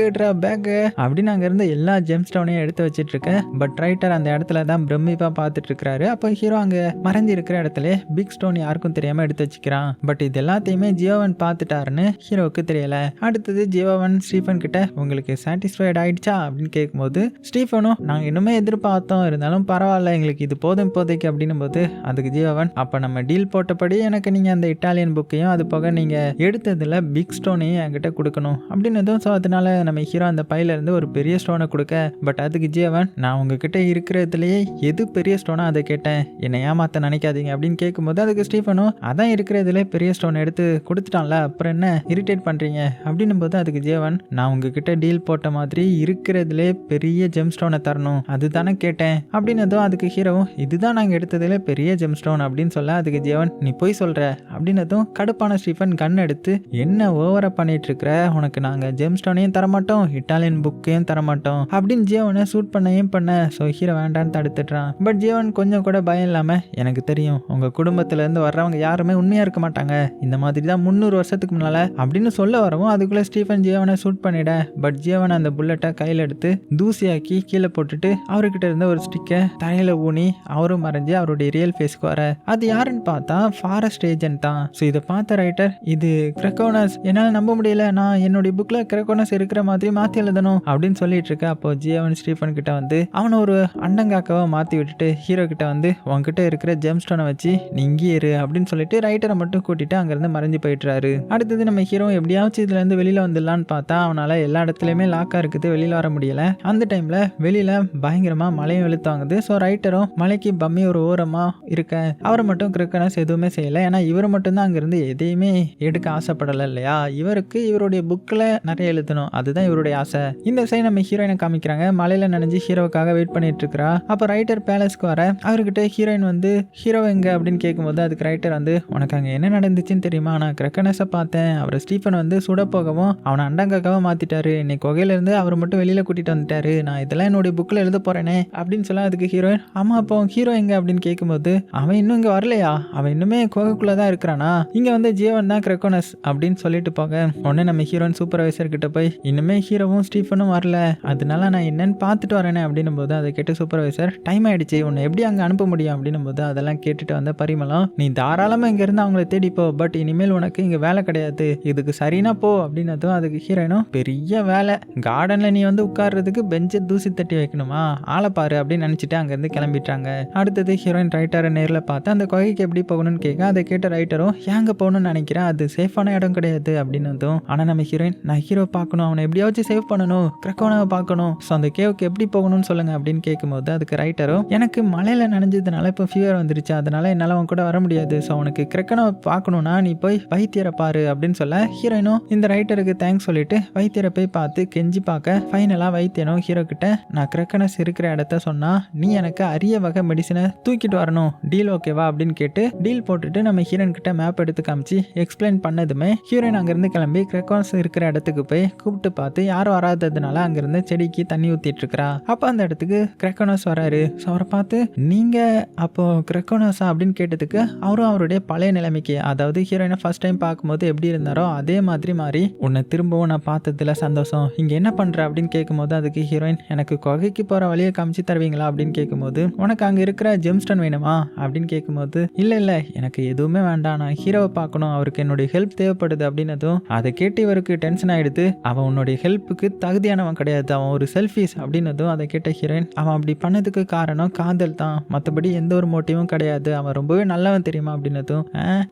பேக் அப்படின்னு அங்கேருந்து எல்லா ஜெம் ஸ்டோனையும் எடுத்து வச்சிட்டு இருக்க. பட் ரைட்டர் அந்த இடத்துல தான் பிரமிப்பா பார்த்துட்டு இருக்கிறாரு. அப்போ ஹீரோ அங்கே மறைஞ்சி இருக்கிற இடத்துல பிக் ஸ்டோன் யாருக்கும் தெரியாம எடுத்து வச்சுக்கிறான். பட் இது எல்லாத்தையுமே ஜியோவன் பார்த்துட்டாருன்னு ஹீரோவுக்கு தெரியல. அடுத்தது ஜியோவன் ஸ்டீஃபன் கிட்ட, உங்களுக்கு சாட்டிஸ்ஃபைட் ஆயிடுச்சா அப்படின்னு கேட்கும்போது, ஸ்டீஃபனும் நாங்கள் இன்னுமே எதிர்பார்த்தோம், இருந்தாலும் பரவாயில்ல, எங்களுக்கு இது போதும் இப்போதைக்கு அப்படின்னும் போது, அதுக்கு ஜியோவன், அப்போ நம்ம டீல் போட்டபடி எனக்கு நீங்கள் அந்த இட்டாலியன் புக்கையும் அது போக நீங்கள் எடுத்ததில் பிக் ஸ்டோனையும் என்கிட்ட கொடுக்கணும் அப்படின்னதும், ஸோ அதனால நம்ம ஹீரோ அந்த பையில இருந்து ஒரு பெரிய ஸ்டோனை கொடுக்க, பட் அதுக்கு ஜியோவன், நான் உங்ககிட்ட இருக்கிறதுலையே எது பெரிய ஸ்டோனா அதை கேட்டேன், என்னை ஏமாத்த நினைக்காதீங்க அப்படின்னு கேட்கும்போது, அதுக்கு ஸ்டீஃபனும், அதான் இருக்கிறதுல பெரிய ஸ்டோன் எடுத்து கொடுத்துட்டான்ல, அப்புறம் என்ன இரிட்டேட் பண்றீங்க அப்படின்னும் போது, அதுக்கு ஜீவன், நான் உங்ககிட்ட டீல் போட்ட மாதிரி இருக்கிறதுலே பெரிய ஜெம் ஸ்டோனை தரணும் அதுதானே கேட்டேன் அப்படின்னதும், அதுக்கு ஹீரோவும், இதுதான் நாங்கள் எடுத்ததுல பெரிய ஜெம் ஸ்டோன் அப்படின்னு சொல்ல, அதுக்கு ஜீவன், நீ போய் சொல்ற அப்படின்னதும் கடுப்பான ஸ்டீஃபன் கன் எடுத்து, என்ன ஓவரா பண்ணிட்டு இருக்கிற, உனக்கு நாங்க ஜெம் ஸ்டோனையும் தரமாட்டோம் இட்டாலியன் புக்கையும் தரமாட்டோம் அப்படின்னு ஜீவனை சூட் பண்ணையும் பண்ண. ஸோ ஹீரோ வேண்டான்னு தடுத்துடுறான். பட் ஜீவன் கொஞ்சம் கூட பயம் இல்லாம, எனக்கு தெரியும் உங்க குடும்பத்துல இருந்து வர்றவங்க யாருமே உண்மையா இருக்க மாட்டாங்க, இந்த மாதிரி தான் 300 வருஷத்துக்கு முன்னால அப்படின்னு சொல்ல வரவும், அதுக்குள்ள ஸ்டீஃபன் ஜீவனை சூட் பண்ணிட. பட் ஜீவன் அந்த புல்லட்டை கையில் எடுத்து தூசியாக்கி கீழே போட்டுட்டு அவர்கிட்ட இருந்த ஒரு ஸ்டிக்கை தரையில ஊனி அவரும் மறைஞ்சு அவருடைய ரியல் ஃபேஸ்க்கு வர, அது யாருன்னு பார்த்தா ஃபாரஸ்ட் ஏஜென்ட் தான். ஸோ இதை பார்த்த ரைட்டர், இது கிரக்கோனஸ், என்னால் நம்ப முடியல, நான் என்னுடைய புக்ல கிரக்கோனஸ் இருக்கிற மாதிரி மாற்றி எழுதணும் அப்படின்னு சொல்லிட்டு இருக்க. அப்போ ஜியோவன் ஸ்டீஃபன் கிட்ட வந்து அவனை ஒரு அண்டங்காக்காவை மாற்றி விட்டுட்டு ஹீரோ கிட்ட வந்து, உன்கிட்ட இருக்கிற ஜெம் ஸ்டோனை வச்சு நீ இங்கே இரு அப்படின்னு சொல்லிட்டு ரைட்டரை மட்டும் கூட்டிட்டு அங்கிருந்து மறைஞ்சு போயிட்டுறாரு. அடுத்தது நம்ம ஹீரோ எப்படியாச்சும் இதுல இருந்து வெளியில வந்துடலான்னு பார்த்தா அவனால எல்லா இடத்துலயுமே லாக்கா இருக்குது, வெளியில வர முடியல. அந்த டைம்ல வெளியில பயங்கரமா மழையும் வெளுத்தாங்குது. ஸோ ரைட்டரும் மலைக்கு பம்மி ஒரு ஓரமா இருக்க, அவரை மட்டும் கிரக்கனஸ் எதுவுமே செய்யல, ஏன்னா இவர் மட்டும்தான் அங்கிருந்து எதையுமே எடுக்க ஆசைப்படலை இல்லையா. இவருக்கு இவருடைய புக்கில் நிறைய எழுதணும், அதுதான் இவருடைய ஆசை. இந்த சைடு நம்ம ஹீரோயினை காமிக்கிறாங்க, மலையில நனைஞ்சு ஹீரோவுக்காக வெயிட் பண்ணிட்டு இருக்கிறா. அப்போ ரைட்டர் பேலஸ்க்கு வர, அவர்கிட்ட ஹீரோயின் வந்து ஹீரோ எங்க அப்படின்னு கேட்கும்போது, அதுக்கு ரைட்டர் வந்து, உனக்கு அங்கே என்ன நடந்துச்சுன்னு தெரியுமா, நான் கிரக்கனஸை பார்த்தேன், அவரை ஸ்டீஃபன் வந்து சுட போகவும் அவனை அண்டங்காக்காக மாத்திட்டாரு, இன்னைக்கு குகையிலேருந்து அவர் மட்டும் வெளியில கூட்டிட்டு வந்துட்டாரு, நான் இதெல்லாம் என்னுடைய புக்கில் எழுத போறேனே அப்படின்னு சொல்ல, அதுக்கு ஹீரோயின், ஆமா அப்போ ஹீரோ எங்க அப்படின்னு கேட்கும்போது, அவன் இன்னும் இங்கே வரலையா, அவன் இன்னுமே குகைக்குள்ளே தான் இருக்கிறானா, இங்கே வந்து ஜீவன் தான் கிரக்கோனஸ் அப்படின்னு சொல்லிட்டு போக, உடனே நம்ம ஹீரோயின் சூப்பர்வைசர் கிட்ட போய், இன்னுமே ஹீரோவும் ஸ்டீஃபனும் வரல, அதனால நான் என்னன்னு பார்த்துட்டு வரேனே அப்படின்னும் போது, அதை கேட்டு சூப்பர்வைசர், டைம் ஆயிடுச்சு, உன்னை எப்படி அங்கே அனுப்ப முடியும் அப்படின்னும் போது, அதெல்லாம் கேட்டுட்டு வந்த பரிமளம், நீ தாராளமாக இங்கேருந்து அவங்கள தேடிப்போ, பட் இனிமேல் உனக்கு இங்கே வேலை கிடையாது, இதுக்கு சரினா போ அப்படின்னதும், அதுக்கு ஹீரோயினும், பெரிய வேலை, கார்டன்ல நீ வந்து உட்கார்றதுக்கு பெஞ்சை தூசி தட்டி வைக்கணுமா, ஆளை பாரு அப்படின்னு நினைச்சிட்டு அங்கேருந்து கிளம்பிட்டாங்க. அடுத்தது ஹீரோயின் ரைட்டரை நேரில் பார்த்து அந்த குகைக்கு எப்படி போகணும்னு கேட்க, அதை கேட்ட ரைட்டரும், ஏங்க போகணும்னு நினைக்கிறேன், அது சேஃபான இடம் கிடையாது அப்படின்னதும், ஆனால் நம்ம ஹீரோயின், நான் ஹீரோ பார்க்கணும், அவனை எப்படியாச்சும் சேவ் பண்ணணும், கிரக்கோனாவை பார்க்கணும், ஸோ அந்த கேவுக்கு எப்படி போகணும்னு சொல்லுங்க அப்படின்னு கேட்கும்போது, அதுக்கு ரைட்டரும், எனக்கு மலையில நனைஞ்சதுனால இப்போ ஃபீவர் வந்துருச்சு, அதனால என்னால் அவன் கூட வர முடியாது, ஸோ அவனுக்கு கிரக்கோனாவை பார்க்கணும்னா நீ போய் வைத்தியரை பாரு அப்படின்னு சொல்ல, ஹீரோயினும் இந்த ரைட்டருக்கு தேங்க்ஸ் சொல்லிட்டு வைத்தியரை போய் பார்த்து கெஞ்சி பார்க்க, ஃபைனலாக வைத்தியனும் ஹீரோ கிட்ட, நான் கிரக்கனஸ் இருக்கிற இடத்த சொன்னா நீ எனக்கு அரிய வகை மெடிசனை தூக்கிட்டு வரணும், டீல் ஓகேவா அப்படின்னு கேட்டு டீல் போட்டுட்டு நம்ம ஹீரோயின் கிட்ட மேப் எடுத்து காமிச்சு எக்ஸ்பிளைன் பண்ணதுமே, ஹீரோயின் அங்கிருந்து கிளம்பி கிரக்கனஸ் இருக்கிற இடத்துக்கு போய் கூப்பிட்டு பார்த்து யாரும் வராததுனால அங்கிருந்து வந்து செடிக்கு தண்ணி ஊத்திட்டு இருக்கா. அப்ப அந்த இடத்துக்கு கிரக்கோனஸ் வராரு. அவரை பார்த்து நீங்க அப்போ கிரக்கோனஸா அப்படின்னு கேட்டதுக்கு அவரும் அவருடைய பழைய நிலைமைக்கு, அதாவது ஹீரோயினை ஃபர்ஸ்ட் டைம் பார்க்கும்போது எப்படி இருந்தாரோ அதே மாதிரி மாறி, உன்னை திரும்பவும் நான் பார்த்ததுல சந்தோஷம், இங்க என்ன பண்ற அப்படின்னு கேட்கும்போது அதுக்கு ஹீரோயின், எனக்கு குகைக்கு போற வழியை காமிச்சு தருவீங்களா அப்படின்னு கேட்கும்போது, உனக்கு அங்க இருக்கிற ஜெம்ஸ்டன் வேணுமா அப்படின்னு கேட்கும்போது, இல்ல எனக்கு எதுவுமே வேண்டாம், நான் ஹீரோவை பார்க்கணும், அவருக்கு என்னுடைய ஹெல்ப் தேவைப்படுது அப்படின்னதும் அதை கேட்டு இவருக்கு டென்ஷன் ஆயிடுது. அவன் உன்னுடைய ஹெல்ப்புக்கு தகுதியானவன் கிடையாது, அவன் ஒரு செல்ஃபிஷ் அப்படின்னதும் அதை கேட்ட ஹீரோயின், அவன் அப்படி பண்ணதுக்கு காரணம் காதல் தான், மற்றபடி எந்த ஒரு மோட்டிவும் கிடையாது, அவன் ரொம்பவே நல்லவன் தெரியுமா அப்படின்னதும்,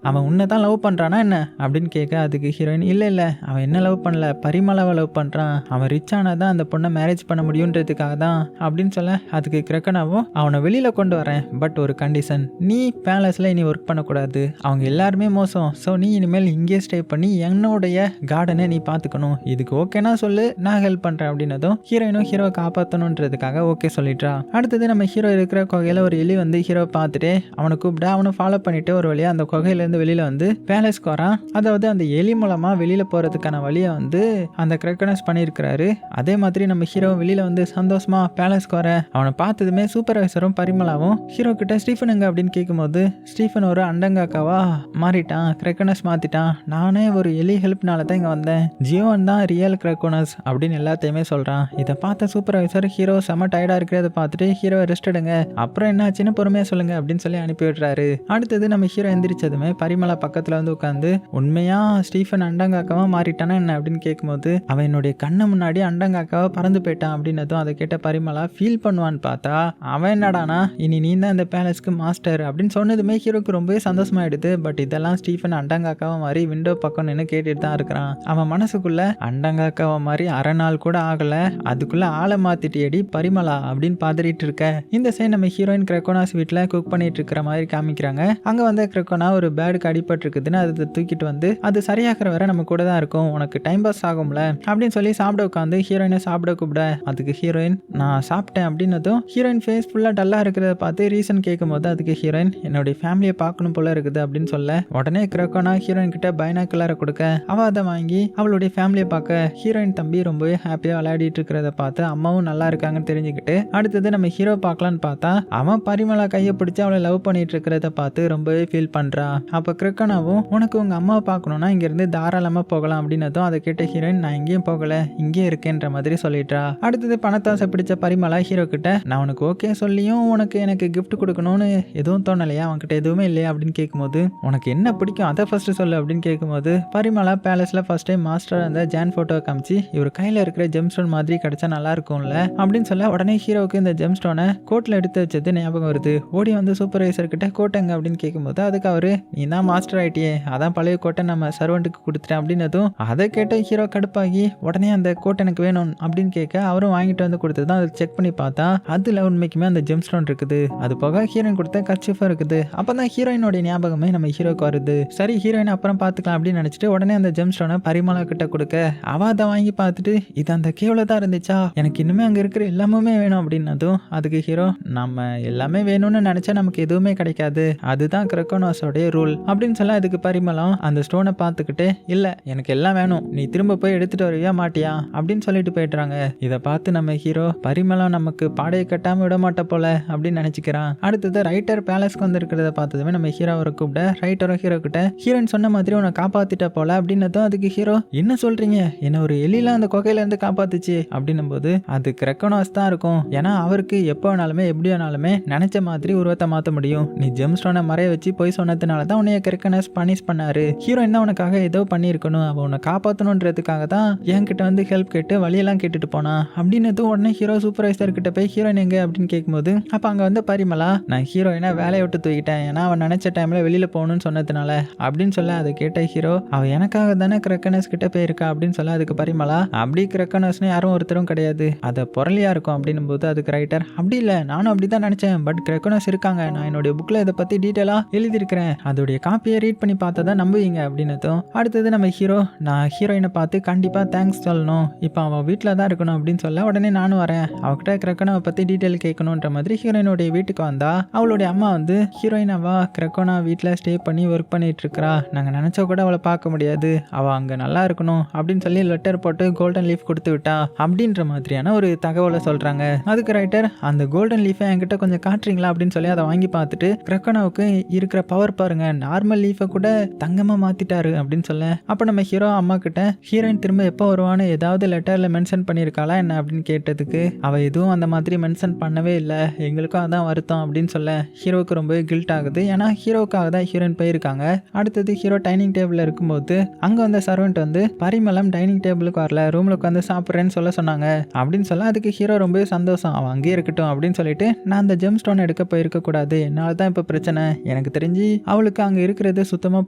அவன் உன்னை தான் லவ் பண்றானா என்ன அப்படின்னு கேட்க அதுக்கு ஹீரோயின், இல்ல அவன் என்ன லவ் பண்ணல, பரிமளாவை லவ் பண்றான், அவன் ரிச் ஆனாதான் அந்த பொண்ணை மேரேஜ் பண்ண முடியுன்றதுக்காக தான் அப்படின்னு சொல்ல அதுக்கு கிரக்கனாவும், அவனை வெளியில கொண்டு வரேன், பட் ஒரு கண்டிஷன், நீ பேலஸ்ல இனி ஒர்க் பண்ணக்கூடாது, அவங்க எல்லாருமே மோசம், ஸோ நீ இனிமேல் இங்கே ஸ்டே பண்ணி என்னுடைய கார்டனை நீ பார்த்துக்கணும், இதுக்கு ஓகேனா சொல்லு, நான் ஹெல்ப் பண்றேன் அப்படின்னதும் ஹீரோயினும் ஹீரோவை காப்பாற்றணுன்றதுக்காக ஓகே சொல்லிட்டா. அடுத்தது நம்ம ஹீரோ இருக்கிற குகையில ஒரு எலி வந்து ஹீரோவை பார்த்துட்டு அவனை கூப்பிட்டு அவனை ஃபாலோ பண்ணிட்டு ஒரு வழியா அந்த குகையிலேருந்து வெளியில வந்து பேலஸ்க்கு வரான். அதாவது அந்த எலி மூலமா வெளியில போறதுக்கான வழியை வந்து அந்த கிரக்கனஸ் பண்ணியிருக்கிறாரு. அதே மாதிரி நம்ம ஹீரோ வெளியில வந்து சந்தோஷமா பேலஸ்க்கு வர அவனை பார்த்ததுமே சூப்பர்வைசரும் பரிமளாவும் ஹீரோ கிட்ட ஸ்டீஃபன் எங்க அப்படின்னு கேட்கும்போது, ஸ்டீஃபன் ஒரு அண்டங்காக்காவா மாறிட்டான், கிரக்கனஸ் மாத்திட்டான், நானே ஒரு எலி ஹெல்ப்னால தான் இங்க வந்தேன், ஜியோன் தான் ரியல் கிரக்கோனஸ் அப்படின்னு எல்லாத்தையுமே சொல்றான். இதை பார்த்த சூப்பர்வைசர் ஹீரோ செம டயர்டா இருக்கிறத பார்த்துட்டு ஹீரோவை ரெஸ்ட் எடுங்க, அப்புறம் என்ன ஆச்சுன்னு பொறுமையா சொல்லுங்க அப்படின்னு சொல்லி அனுப்பி விடுறாரு. அடுத்தது நம்ம ஹீரோ எந்திரிச்சதுமே பரிமளா பக்கத்துல வந்து உட்காந்து, உண்மையா ஸ்டீஃபன் அண்டங்காக்காவா மாறிட்டானா என்ன அப்படின்னு கேட்கும்போது, அவன் என்னுடைய கண்ணு முன்னாடி அண்டங்காக்காவா பறந்து போயிட்டான் அப்படின்னதும் அதை கேட்ட பரிமளா ஃபீல் பண்ணுவான்னு பார்த்தா அவன் என்னடானா இனி நீ தான் இந்த பேலஸ்க்கு மாஸ்டர் அப்படின்னு சொன்னதுமே ஹீரோக்கு ரொம்பவே சந்தோஷமாயிடுது. பட் இதெல்லாம் ஸ்டீஃபன் அண்டங்காக்காவா மாதிரி விண்டோ பக்கம் நின்று கேட்டுட்டு தான் இருக்கிறான். அவன் மனசுக்குள்ள அண்டங்காக்காவா மாதிரி அரை நாள் கூட ஆகல, அதுக்குள்ள ஆளை மாத்திட்டியடி பரிமளா அப்படின்னு பாதிரிட்டு இருக்க. இந்த சைடு நம்ம ஹீரோயின் கிரக்கோனாஸ் வீட்டில் குக் பண்ணிட்டு இருக்கிற மாதிரி காமிக்கிறாங்க. அங்க வந்து கிரக்கோனா ஒரு பேடுக்கு அடிபட்டு இருக்குதுன்னு அதை தூக்கிட்டு வந்து அது சரியாகிற வரை நம்ம கூட தான் இருக்கும், உனக்கு டைம் பாஸ் ஆகும்ல அப்படின்னு சொல்லி சாப்பிட உட்காந்து ஹீரோயினை சாப்பிட கூப்பிட அதுக்கு ஹீரோயின் நான் சாப்பிட்டேன் அப்படின்னதும் ஹீரோயின் ஃபேஸ் ஃபுல்லா டல்லா இருக்கிறத பார்த்து ரீசன் கேட்கும் போது அதுக்கு ஹீரோயின் என்னுடைய ஃபேமிலியை பார்க்கணும் போல இருக்குது அப்படின்னு சொல்ல உடனே கிரக்கோனா ஹீரோயின் கிட்ட பைனாக்குலரை கொடுக்க அவ அதை வாங்கி அவளுடைய ஃபேமிலியை பார்க்க ஹீரோயின் தம்பி ரொம்பவே ஹாப்பியா விளையாடிட்டு இருக்கிறத பார்த்து அம்மாவும் நல்லா இருக்காங்கன்னு தெரிஞ்சுக்கிட்டு அடுத்தது நம்ம ஹீரோ பார்க்கலான்னு பார்த்தா அவன் பரிமளா கையை பிடிச்சி அவளை லவ் பண்ணிட்டு இருக்கிறத பார்த்து ரொம்பவே ஃபீல் பண்றா. அப்ப கிரக்கோனாவும் உனக்கு உங்க அம்மாவை பார்க்கணும்னா இங்க இருந்து தாராளமா போகலாம் அப்படின்னதும் அதை கேட்ட ஹீரோயின் நான் எங்கேயும் போகல இங்கே இருக்கேன்ற மாதிரி சொல்லிட்டா. அடுத்தது பணத்தாசை பிடிச்ச பரிமளா ஹீரோ கிட்ட நான் உனக்கு ஓகே சொல்லியும் உனக்கு எனக்கு கிஃப்ட் கொடுக்கணும்னு எதுவும் தோணலையா, அவன்கிட்ட எதுவுமே இல்லையா அப்படின்னு கேட்கும்போது உனக்கு என்ன பிடிக்கும் அதை ஃபர்ஸ்ட் சொல்லு அப்படின்னு கேட்கும்போது பரிமளா பேலஸ்ல ஃபர்ஸ்ட் டைம் மாஸ்டர் அந்த ஜான் போட்டோவை காமிச்சு இவர் கையில இருக்கிற ஜெம்ஸ்டோன் மாதிரி கிடைச்சா நல்லா இருக்கும்ல அப்படின்னு சொல்ல உடனே ஹீரோவுக்கு இந்த ஜெம்ஸ்டோனை கோட்ல எடுத்து வச்சது ஞாபகம் வருது. ஓடி வந்து சூப்பர்வைசர் கிட்ட கோட்டைங்க அப்படின்னு கேட்கும்போது அதுக்கு அவரு நீ தான் மாஸ்டர் ஆயிட்டியே, அதான் பழைய கோட்டை நம்ம சர்வெண்ட்டுக்கு கொடுத்துட்டேன் அப்படின்னதும் அதை கேட்ட ஹீரோ கடுப்பாகி உடனே அந்த கோட்டை எனக்கு வேணும் அப்படின்னு கேட்க அவரும் வாங்கிட்டு வந்து கொடுத்ததும் அதை செக் பண்ணி பார்த்தா அதுல உண்மைக்குமே அந்த ஜெம்ஸ்டோன் இருக்குது, அது போக ஹீரோயின் கொடுத்த கர்ச்சிஃபும் இருக்குது. அப்பதான் ஹீரோயினோட ஞாபகமே நம்ம ஹீரோக்கு வருது. சரி ஹீரோயின் அப்புறம் பார்த்துக்கலாம் அப்படின்னு நினைச்சிட்டு உடனே அந்த ஜெம்ஸ்டோனை பரிமளா கிட்ட கொடுக்க அவ அதை வாங்கி பார்த்துட்டு இது அந்த கேவ்ல தான் இருந்துச்சா, எனக்கு இன்னுமே அங்க இருக்கிற எல்லாமே வேணும் அப்படின்னதும் அதுக்கு ஹீரோ நம்ம எல்லாமே வேணும்னு நினைச்சா நமக்கு எதுவுமே கிடைக்காது, அதுதான் கிரக்கோனாஸோடைய ரூல் அப்படின்னு சொல்ல அதுக்கு பரிமளம் அந்த ஸ்டோனை பார்த்துக்கிட்டு இல்ல எனக்கு எல்லாம் வேணும், நீ திரும்ப போய் எடுத்துட்டு வருவியா மாட்டியா அப்படின்னு சொல்லிட்டு போயிடுறாங்க. இதை பார்த்து நம்ம ஹீரோ பரிமளம் நமக்கு பாடையை கட்டாம விட மாட்ட போல அப்படின்னு நினைச்சுக்கிறான். அடுத்தது ரைட்டர் பேலஸ்க்கு வந்து இருக்கிறத பார்த்ததுமே நம்ம ஹீரோவை கூப்பிட ரைட்டரும் ஹீரோ கிட்ட ஹீரோயின் சொன்ன மாதிரி உன்னை காப்பாத்திட்ட போல அப்படின்னதும் அதுக்கு ஹீரோ என்ன சொல்றீங்க, என்ன ஒரு எலிலாம் அந்த குகையில இருந்து காப்பாத்துச்சு அப்படின்னும் போது அது கிரக்கோனாஸ் தான் இருக்கும், ஏன்னா அவருக்கு எப்போ வேணாலுமே எப்படி வேணாலுமே நினைச்ச மாதிரி உருவத்தை மாற்ற முடியும், நீ ஜெம்ஸ்டோனை மறைய வச்சு போய் சொன்னதுனால தான் உன்னைய கிரக்கோனாஸ் பனிஷ் பண்ணாரு, ஹீரோயின் தான் உனக்காக ஏதோ பண்ணியிருக்கணும், அவன் உன்னை காப்பாற்றணுன்றதுக்காக தான் என்கிட்ட வந்து ஹெல்ப் கேட்டு வழியெல்லாம் கேட்டுட்டு போனா அப்படின்னதும் உடனே ஹீரோ சூப்பர்வைசர் கிட்ட போய் ஹீரோயின் எங்க அப்படின்னு கேட்கும்போது அப்ப அங்க வந்து பரிமளா நான் ஹீரோயினை வேலையை விட்டு தூக்கிட்டேன், ஏன்னா அவன் நினைச்ச டைம்ல வெளியில போகணும்னு சொன்னதுனால அப்படின்னு சொல்ல அதை கேட்ட ஹீரோ அவ எனக்காக தானே கிரக்கோனாஸ் கிட்ட போயிருக்கா அப்படின்னு சொல்ல அதுக்கு பரிமளா அப்படி கிரக்கோனாஸ்னு யாரும் ஒருத்தரும் கிடையாது, அதை பொருளியா இருக்கும் அப்படின்னும் போது அதுக்கு ரைட்டர் அப்படி இல்லை நானும் அப்படிதான் நினைச்சேன், பட் கிரக்கோனாஸ் இருக்காங்க, நான் என்னுடைய புக்ல இதை பத்தி டீட்டெயிலா எழுதியிருக்கிறேன், அதோடைய காப்பியை ரீட் பண்ணி பார்த்தா தான் நம்புவீங்க அப்படின்னதும் அடுத்தது நம்ம ஹீரோ நான் ஹீரோயினை பார்த்து கண்டிப்பா தேங்க்ஸ் சொல்லணும், இப்போ அவன் வீட்டில் தான் இருக்கணும் அப்படின்னு சொல்ல உடனே நானும் வரேன், அவகிட்ட கிரக்கோனாவை பத்தி டீட்டெயில் கேட்கணுன்ற மாதிரி ஹீரோயினுடைய வீட்டுக்கு வந்தா அவளுடைய அம்மா வந்து ஹீரோயின் அவ கிரக்கோனா வீட்டில் ஸ்டே பண்ணி ஒர்க் பண்ணிட்டு இருக்கா, நாங்கள் நினைச்சா கூட அவளை பார்க்க முடியாது, அவள் அங்கே நல்லா இருக்கணும் அப்படின்னு சொல்லி லெட்டர் போட்டு கோல்டன் லீஃப் கொடுத்து விட்டா. அப்படின்ற மாதிரியான ஒரு தகவலை சொல்றாங்க. அதுக்கு ரைட்டர் அந்த கோல்டன் லீஃபை என்கிட்ட கொஞ்சம் காட்டுறீங்களா அப்படின்னு சொல்லி அதை வாங்கி பார்த்துட்டு கிரக்கோனாவுக்கு இருக்கிற பவர் பாருங்க, நார்மல் லீஃபை கூட தங்கமா மாத்திட்டாரு அப்படின்னு சொல்ல, அப்ப நம்ம ஹீரோ அம்மா கிட்ட ஹீரோயின் திரும்ப எப்போ வருவான்னு ஏதாவது லெட்டர்ல மென்ஷன் பண்ணியிருக்காளா என்ன அப்படின்னு கேட்டதுக்கு அவ எதுவும் அந்த மாதிரி மென்ஷன் பண்ணவே இல்லை, எங்களுக்கும் அதான் வருத்தம் அப்படின்னு சொல்ல ஹீரோவுக்கு ரொம்ப கில்ட் ஆகுது. ஏன்னா ஹீரோவுக்காக தான் ஹீரோயின் போயிருக்காங்க. அடுத்தது ஹீரோ டைனிங் டேபிள்ல இருக்கும்போது அங்க வந்த சர்வெண்ட் வந்து பரிமளம் டைனிங் டேபிளுக்கு வரல, ரூம்ல உட்காந்து சாப்பிட்றேன்னு சொல்ல சொன்னாங்க அப்படின்னு சொல்ல, அதுக்கு ஹீரோ ரொம்ப சந்தோஷம், அவன் அங்கேயே இருக்கட்டும் அப்படின்னு சொல்லிட்டு நான் அந்த ஜெம் ஸ்டோன் எடுக்க போயிருக்க கூடாது, என்னால தான் இப்போ பிரச்சனை, எனக்கு தெரிஞ்சு அவளுக்கு அங்கே இருக்கிறது சுத்தமாக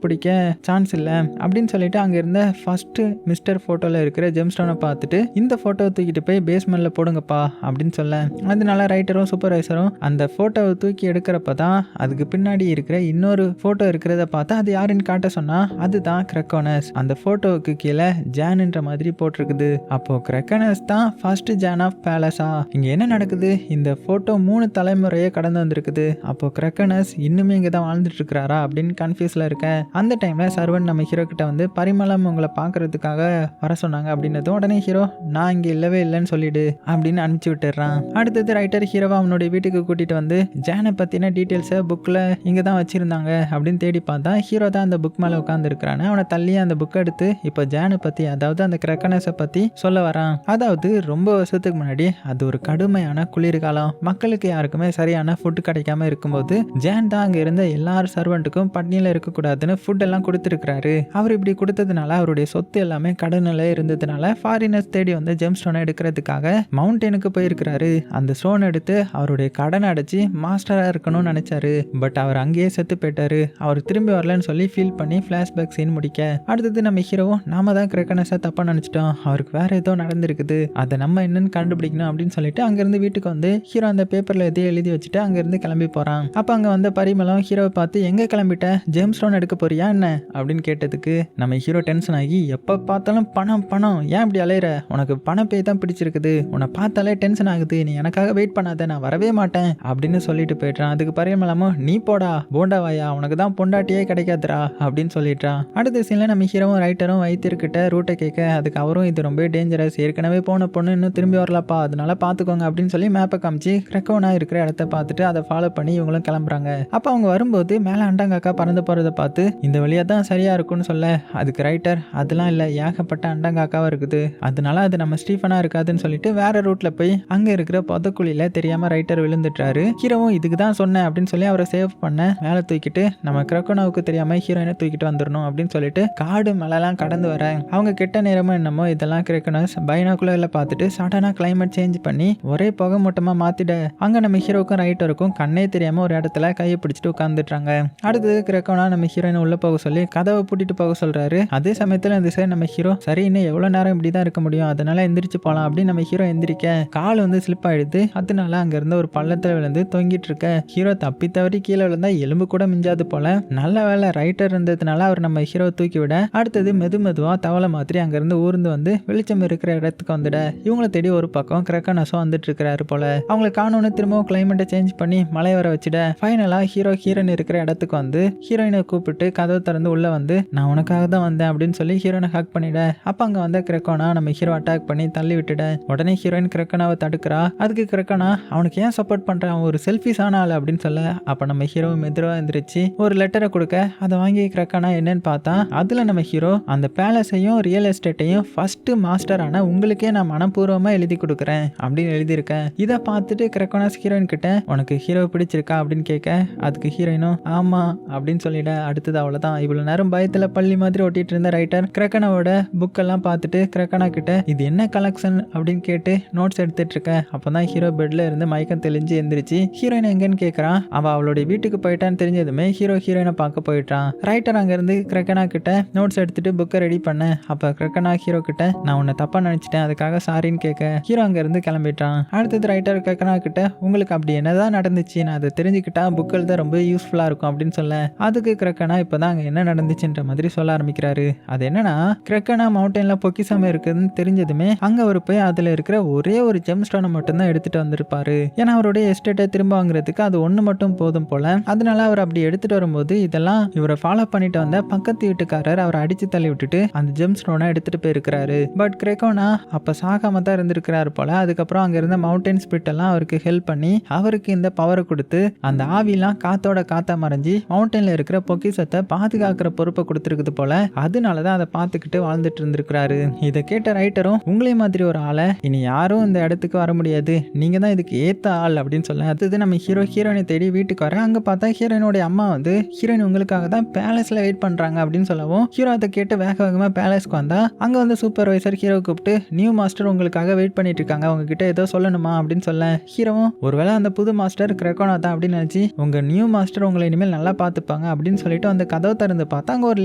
பிடிக்க சான்ஸ் இல்லை அப்படின்னு சொல்லிட்டு அங்கே இருந்த ஃபர்ஸ்ட் மிஸ்டர் ஃபோட்டோவில் இருக்கிற ஜெம் ஸ்டோனை பார்த்துட்டு இந்த ஃபோட்டோவை தூக்கிட்டு போய் பேஸ்மெண்ட்ல போடுங்கப்பா அப்படின்னு சொல்ல, அதனால ரைட்டரும் சூப்பர்வைசரும் அந்த ஃபோட்டோவை தூக்கி எடுக்கிறப்ப தான் அதுக்கு பின்னாடி இருக்கிற இன்னொரு ஃபோட்டோ இருக்கிறத பார்த்தா அது யாருன்னு காட்ட சொன்னா அதுதான் கிரக்கோனஸ். அந்த ஃபோட்டோவுக்கு கீழே ஜான்ன்ற மாதிரி போட்டிருக்குது. அப்போ கிரக்கோனஸ் தான் ஃபர்ஸ்ட் ஜான் ஆஃப் பேலஸா? இங்க என்ன நடக்குது? இந்த ஃபோட்டோ 3 தலைமுறையே கடந்து வந்திருக்குது. அப்போ கிரக்கோனஸ் இன்னுமே இங்கே தான் வாழ்ந்துட்டு இருக்கிறாரா அப்படின்னு கன்ஃபியூஸ்ல இருக்கேன். அந்த டைம்ல சர்வன் நம்ம ஹீரோ கிட்ட வந்து பரிமளம் உங்களை பார்க்கறதுக்காக வர சொன்னாங்க அப்படின்னதும் உடனே ஹீரோ நான் இங்கே இல்லவே இல்லைன்னு சொல்லிடு அப்படின்னு அனுப்பிச்சு விட்டுறான். அடுத்தது ரைட்டர் ஹீரோவை அவனுடைய வீட்டுக்கு கூட்டிட்டு வந்து ஜானை பத்தின டீட்டெயில்ஸை புக்ல இங்க தான் வச்சிருந்தாங்க அப்படின்னு தேடி பார்த்தா ஹீரோ தான் அந்த புக் மேல உட்கார்ந்து இருக்கிறான்னு அவனை தள்ளி அந்த புக் எடுத்து இப்போ ஜானை பத்தி, அதாவது அந்த கிரக்கனஸை பத்தி சொல்ல வரான். அதாவது ரொம்ப வருஷத்துக்கு முன்னாடி அது ஒரு கடுமையான குளிர்காலம், மக்களுக்கு யாருக்குமே சரியான ஃபுட் கிடைக்காம இருக்கும்போது ஜான் தான் அங்க இருந்த எல்லார் சர்வெண்ட்டுக்கும் பட்னியில இருக்கக்கூடாதுன்னு ஃபுட் எல்லாம் கொடுத்துருக்காரு. அவர் இப்படி கொடுத்ததுனால அவருடைய சொத்து எல்லாமே கடனில் இருந்ததுனால ஃபாரினர்ஸ் தேடி வந்து ஜெம் ஸ்டோனை எடுக்கிறதுக்காக மவுண்டனுக்கு போயிருக்கிறாரு. அந்த ஸ்டோன் எடுத்து அவருடைய கடனை அடைச்சி மாஸ்டரா இருக்கணும்னு நினைச்சாரு. பட் அவர் அங்கேயே செத்து போயிட்டாரு. அவர் திரும்பி வரலன்னு சொல்லி ஃபீல் பண்ணி ஃபிளாஷ்பேக் சீன் முடிக்க, அடுத்தது நம்ம ஹீரோவும் நாம தான் கிரக்கனஸை தப்பா நினைச்சிட்டோம், அவருக்கு வேற ஏதோ நடந்திருக்குது, அதை நம்ம என்னன்னு கண்டுபிடிக்கணும் அப்படின்னு சொல்லிட்டு அங்கிருந்து வீட்டுக்கு வந்து ஹீரோ அந்த பேப்பர்ல எதையும் எழுதி வச்சுட்டு அங்கிருந்து கிளம்பி போறான். அப்ப அங்க வந்து பரிமளம் ஹீரோவை பார்த்து எங்க கிளம்பிட்ட, ஜேம்ஸ் ஸ்டோன் எடுக்க போறியா என்ன அப்படின்னு கேட்டதுக்கு நம்ம ஹீரோ டென்ஷன் ஆகி எப்ப பார்த்தாலும் பணம் பணம், ஏன் இப்படி அலையிற, உனக்கு பணம் பேய் தான் பிடிச்சிருக்குது, உன்னை பார்த்தாலே டென்ஷன் ஆகுது, நீ எனக்காக வெயிட் பண்ணாத, நான் வரவே மாட்டேன் அப்படின்னு சொல்லிட்டு போயிட்டான். அதுக்கு பரிமளமும் நீ போடா போண்டாவாயா, உனக்கு தான் பொண்டாட்டியே கிடைக்காதுரா அப்படின்னு சொல்லிட்டான். அடுத்த சீன்ல நம்ம ஹீரோவும் ரைட்டரும் வைத்திருக்கிட்ட ரூட்டை கேட்க, அதுக்கு அவரும் இது ரொம்ப டேஞ்சரஸ், ஏற்கனவே போன பொண்ணு இன்னும் திரும்பி வரலப்பா, அதனால பாத்துக்கோங்க அப்படின்னு சொல்லி மேப்பை காமிச்சு கிரக்கோனா இருக்கிற இடத்த பார்த்துட்டு அதை ஃபாலோ பண்ணி இவங்களும் கிளம்புறாங்க. அப்ப அவங்க வரும்போது மேல அண்டங்காக்கா பறந்து போறதை பார்த்து இந்த வழியா தான் சரியா இருக்கும்னு சொல்ல, அதுக்கு ரைட்டர் அதெல்லாம் இல்ல, ஏகப்பட்ட அண்டங்காக்காவா இருக்குது, அதனால அது நம்ம ஸ்டீஃபனா இருக்காதுன்னு சொல்லிட்டு வேற ரூட்ல போய் அங்க இருக்கிற புதக்குழியில தெரியாம ரைட்டர் விழுந்துட்டாரு. ஹீரோவும் இதுக்கு தான் சொன்னேன் அப்படின்னு சொல்லி அவரை சேவ் பண்ண மேல தூக்கிட்டு நம்ம கிரக்கோனாவுக்கு தெரியாம ஹீரோயினை தூக்கிட்டு வந்துடணும் அப்படின்னு சொல்லிட்டு காடு மலைலாம் கடந்து வர, அவங்க கெட்ட நேரமும் என்னமோ இதெல்லாம் கிரக்கோனஸ் பைனாக்குலர்ல பார்த்துட்டு சடனா கிளைமேட் சேஞ்ச் பண்ணி ஒரே புகை மூட்டமா மாத்திட அங்க நம்ம ஹீரோக்கும் ரைட்டருக்கும் கண்ணே தெரியாம ஒரு இடத்துல கையை பிடிச்சிட்டு உட்காந்துட்டாங்க. அடுத்தது கிரக்கோனா நம்ம ஹீரோயினை உள்ள போக சொல்லி கதவை பூட்டிட்டு போக சொல்றாரு. அதே சமயத்துல இந்த சைடு நம்ம ஹீரோ சரி இன்னும் எவ்வளவு நேரம் இப்படிதான் இருக்க முடியும், அதனால எந்திரிச்சு போலாம் அப்படின்னு நம்ம ஹீரோ எந்திரிக்க கால் வந்து ஸ்லிப் ஆயிடுது. அதனால அங்க இருந்த ஒரு பள்ளத்துல விழுந்து தொங்கிட்டு இருக்க ஹீரோ தப்பி தவறி கீழே விழுந்தா எலும்பு கூட மிஞ்சாது போல. நல்ல வேலை ரைட்டர் இருந்ததுனால அவர் நம்ம ஹீரோ தூக்கி விட, அடுத்தது மெதுவா தவளை மாதிரி அங்க இருந்து ஊர்ந்து வந்து வெளிச்சம் இருக்கிற இடத்துக்கு வந்துட இவங்களை தேடி ஒரு பக்கம் கிரக்கனஸும் வந்துட்டு இருக்கிறாரு போல. அவங்களை காணோன்னு திரும்பவும் கிளைமேட்டை சேஞ்ச் பண்ணி மழை வர வச்சுட ஃபைனலா ஹீரோயின் இருக்கிற இடத்துக்கு வந்து ஹீரோயினை கூப்பிட்டு கதவை திறந்து உள்ள வந்து நான் உனக்காக தான் வந்தேன் அப்படின்னு சொல்லி ஹீரோயினை ஹக் பண்ணிட, அப்ப அங்க வந்த கிரக்கோனா நம்ம ஹீரோ அட்டாக் பண்ணி தள்ளி விட்டுட, உடனே ஹீரோயின் கிரக்கனாவை தடுக்கிறா. அதுக்கு கிரக்கனா அவனுக்கு ஏன் சப்போர்ட் பண்றான், அவன் ஒரு செல்ஃபிஸ் ஆனாள் அப்படின்னு சொல்ல, அப்ப நம்ம ஹீரோ மெதுவா எந்திரிச்சு ஒரு லெட்டரை கொடுக்க அதை வாங்கி கிரக்கனா என்னன்னு பார்த்தா அதுல நம்ம ஹீரோ அந்த பேலஸையும் ரியல் எஸ்டேட்டையும் ஃபர்ஸ்ட் மாஸ்டரான உங்களுக்கே நான் மனப்பூர்வமா எழுதி கொடுக்குறேன் அப்படின்னு எழுதியிருக்கேன். இதை பார்த்துட்டு கிரக்கோனாஸ் ஹீரோயின் கிட்ட உனக்கு ஹீரோ பிடிச்சிருக்கா அப்படின்னு கேட்க, அதுக்கு ஹீரோயினும் ஆமா அப்படின்னு சொல்லிட. அடுத்தது அவ்வளவுதான். இவ்வளவு நேரம் பயத்துல பள்ளி மாதிரி ஒட்டிட்டு இருந்த ரைட்டர் கிரக்கனாவோட புக் எல்லாம் பார்த்துட்டு கிரக்கனா கிட்ட இது என்ன கலெக்ஷன் அப்படின்னு கேட்டு நோட்ஸ் எடுத்துட்டு இருக்க. அப்பதான் ஹீரோ பெட்ல இருந்து மயக்கம் தெளிஞ்சு எந்திரிச்சு ஹீரோயின் எங்கன்னு கேட்கறான். அவளுடைய வீட்டுக்கு போயிட்டான்னு தெரிஞ்சதுமே ஹீரோயினை பார்க்க போயிட்டான். ரைட்டர் அங்க இருந்து கிரக்கனா கிட்ட நோட்ஸ் எடுத்துட்டு புக்கை ரெடி பண்ண, அப்ப கிரக்கனா ஹீரோ கிட்ட நான் உன்னை தப்பா நினைச்சிட்டேன் அதுக்காக சாரின்னு கேட்க ஹீரோ அங்க இருந்து கிளம்பிட்டான். அடுத்தது ரைட்டர் கிரக்கனா கிட்ட உங்களுக்கு அப்படி என்னதான் நடந்துச்சு, நான் அதை தெரிஞ்சுக்கிட்டா புக் எழுத ரொம்ப யூஸ்ஃபுல்லா இருக்கும் அப்படின்னு சொல்ல, அதுக்கு கிரக்கனா இப்பதான் அங்க என்ன நடந்துச்சுன்ற மாதிரி சொல்ல ஆரம்பிக்கிறாரு. அது என்னன்னா கிரக்கனா மவுண்டன்ல பொக்கிசம் இருக்குதுன்னு தெரிஞ்சதுமே அங்க அவர் போய் அதுல இருக்கிற ஒரே ஒரு ஜெம் ஸ்டோனை மட்டும் தான் எடுத்துட்டு வந்திருப்பாரு. ஏன்னா அவருடைய எஸ்டேட்டை திரும்ப வாங்குறதுக்கு அது ஒண்ணு மட்டும் போதும் போல. அதனால அவர் அப்படி எடுத்துட்டு வரும்போது இதெல்லாம் இவரை ஃபாலோ பண்ணிட்டு வந்த பக்கத்து வீட்டுக்காரர் அவரை அடிச்சு தள்ளி விட்டுட்டு அந்த ஜெம் ஸ்டோனை எடுத்துட்டு போயிருக்கிறாரு. பட் கிரக்கோனா அப்போ சாகாம தான் இருந்திருக்கிறாரு போல. அதுக்கப்புறம் அங்கே இருந்த மவுண்டன் ஸ்பிரிட் எல்லாம் அவருக்கு ஹெல்ப் பண்ணி அவருக்கு இந்த பவரை கொடுத்து அந்த ஆவிலாம் காத்தோட காத்தா மறைஞ்சி மவுண்டன்ல இருக்கிற பொக்கிஷத்தை பாதுகாக்கிற பொறுப்பை கொடுத்துருக்குது போல. அதனால தான் அதை பார்த்துக்கிட்டு வாழ்ந்துட்டு இருந்திருக்கிறாரு. இதை கேட்ட ரைட்டரும் உங்களே மாதிரி ஒரு ஆளை இனி யாரும் இந்த இடத்துக்கு வர முடியாது, நீங்க தான் இதுக்கு ஏத்த ஆள் அப்படின்னு சொல்ல அடுத்தது நம்ம ஹீரோயினை தேடி வீட்டுக்கு வர அங்க பார்த்தா ஹீரோயினோட அம்மா வந்து ஹீரோயின் உங்களுக்காக தான் பேலஸ்ல வெயிட் பண்றாங்க அப்படின்னு சொல்லவும் ஹீரோ அதை கேட்டு வேக வேகமா பேலஸ்க்கு வந்தா அங்க வந்து சூப்பர்வைசர் ஹீரோ கூப்பிட்டு நியூ மாஸ்டர் உங்களுக்காக வெயிட் பண்ணிட்டு இருக்காங்க, உங்ககிட்ட ஏதோ சொல்லணுமா அப்படின்னு சொல்ல ஹீரோவும் ஒருவேளை அந்த புது மாஸ்டர் கிரக்கோனா தான் அப்படின்னு நினைச்சு உங்க நியூ மாஸ்டர் உங்களை இனிமேல் நல்லா பார்த்துப்பாங்க அப்படின்னு சொல்லிட்டு அந்த கதவை திறந்து பார்த்தா அங்க ஒரு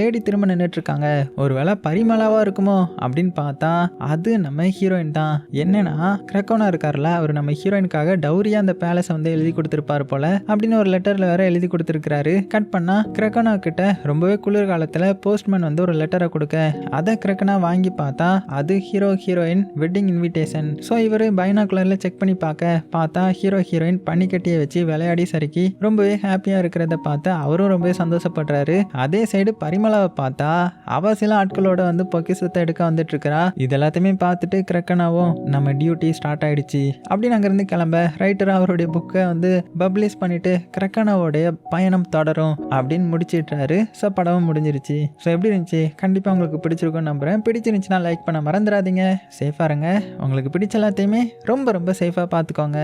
லேடி திரும்ப நின்றுட்டு இருக்காங்க. ஒருவேளை பரிமளாவா இருக்குமோ அப்படின்னு பார்த்தா அது நம்ம ஹீரோயின் தான். என்னன்னா கிரக்கோனா இருக்காருல, அவர் நம்ம ஹீரோயினுக்காக டௌரியா அந்த பேலஸை வந்து எழுதி கொடுத்துருப்பாரு போல அப்படின்னு ஒரு லெட்டர்ல வேற எழுதி கொடுத்துருக்காரு. கட் பண்ணா கிரக்கோனா கிட்ட ரொம்பவே குளிர்காலத்துல போஸ்ட்மேன் வந்து ஒரு லெட்டரை கொடுக்க அதை கிரக்கோனா வாங்கி பார்த்தா அது ஹீரோயின் வெட்டிங் இன்விடேஷன். ஸோ இவர் பைனாகுலர்ல செக் பண்ணி பார்த்தா ஹீரோயின் பனிக்கட்டியை வச்சு விளையாடி சறுக்கி ரொம்பவே ஹாப்பியா இருக்கிறத பார்த்து அவரும் ரொம்பவே சந்தோஷப்படுறாரு. அதே சைடு பரிமளாவை பார்த்தா அவ சில ஆட்களோட வந்து பொக்கிஷத்தை எடுக்க வந்துட்டு இருக்கிறா. இது எல்லாத்தையுமே பார்த்துட்டு கிரக்கனாவும் நம்ம டியூட்டி ஸ்டார்ட் ஆயிடுச்சு அப்படின்னு அங்கிருந்து கிளம்ப ரைட்டர் அவருடைய புக்கை வந்து பப்ளிஷ் பண்ணிட்டு கிரக்கனாவோடைய பயணம் தொடரும் அப்படின்னு முடிச்சிட்டாரு. ஸோ படமும் முடிஞ்சிருச்சு. ஸோ எப்படி இருந்துச்சு? கண்டிப்பாக உங்களுக்கு பிடிச்சிருக்கும்னு நம்புறேன். பிடிச்சிருந்துச்சுன்னா லைக் பண்ண மறந்துடாதீங்க. சேஃபாக இருங்க. உங்களுக்கு பிடிச்ச எல்லாத்தையுமே ரொம்ப ரொம்ப சேஃபாக பார்த்துக்கோங்க.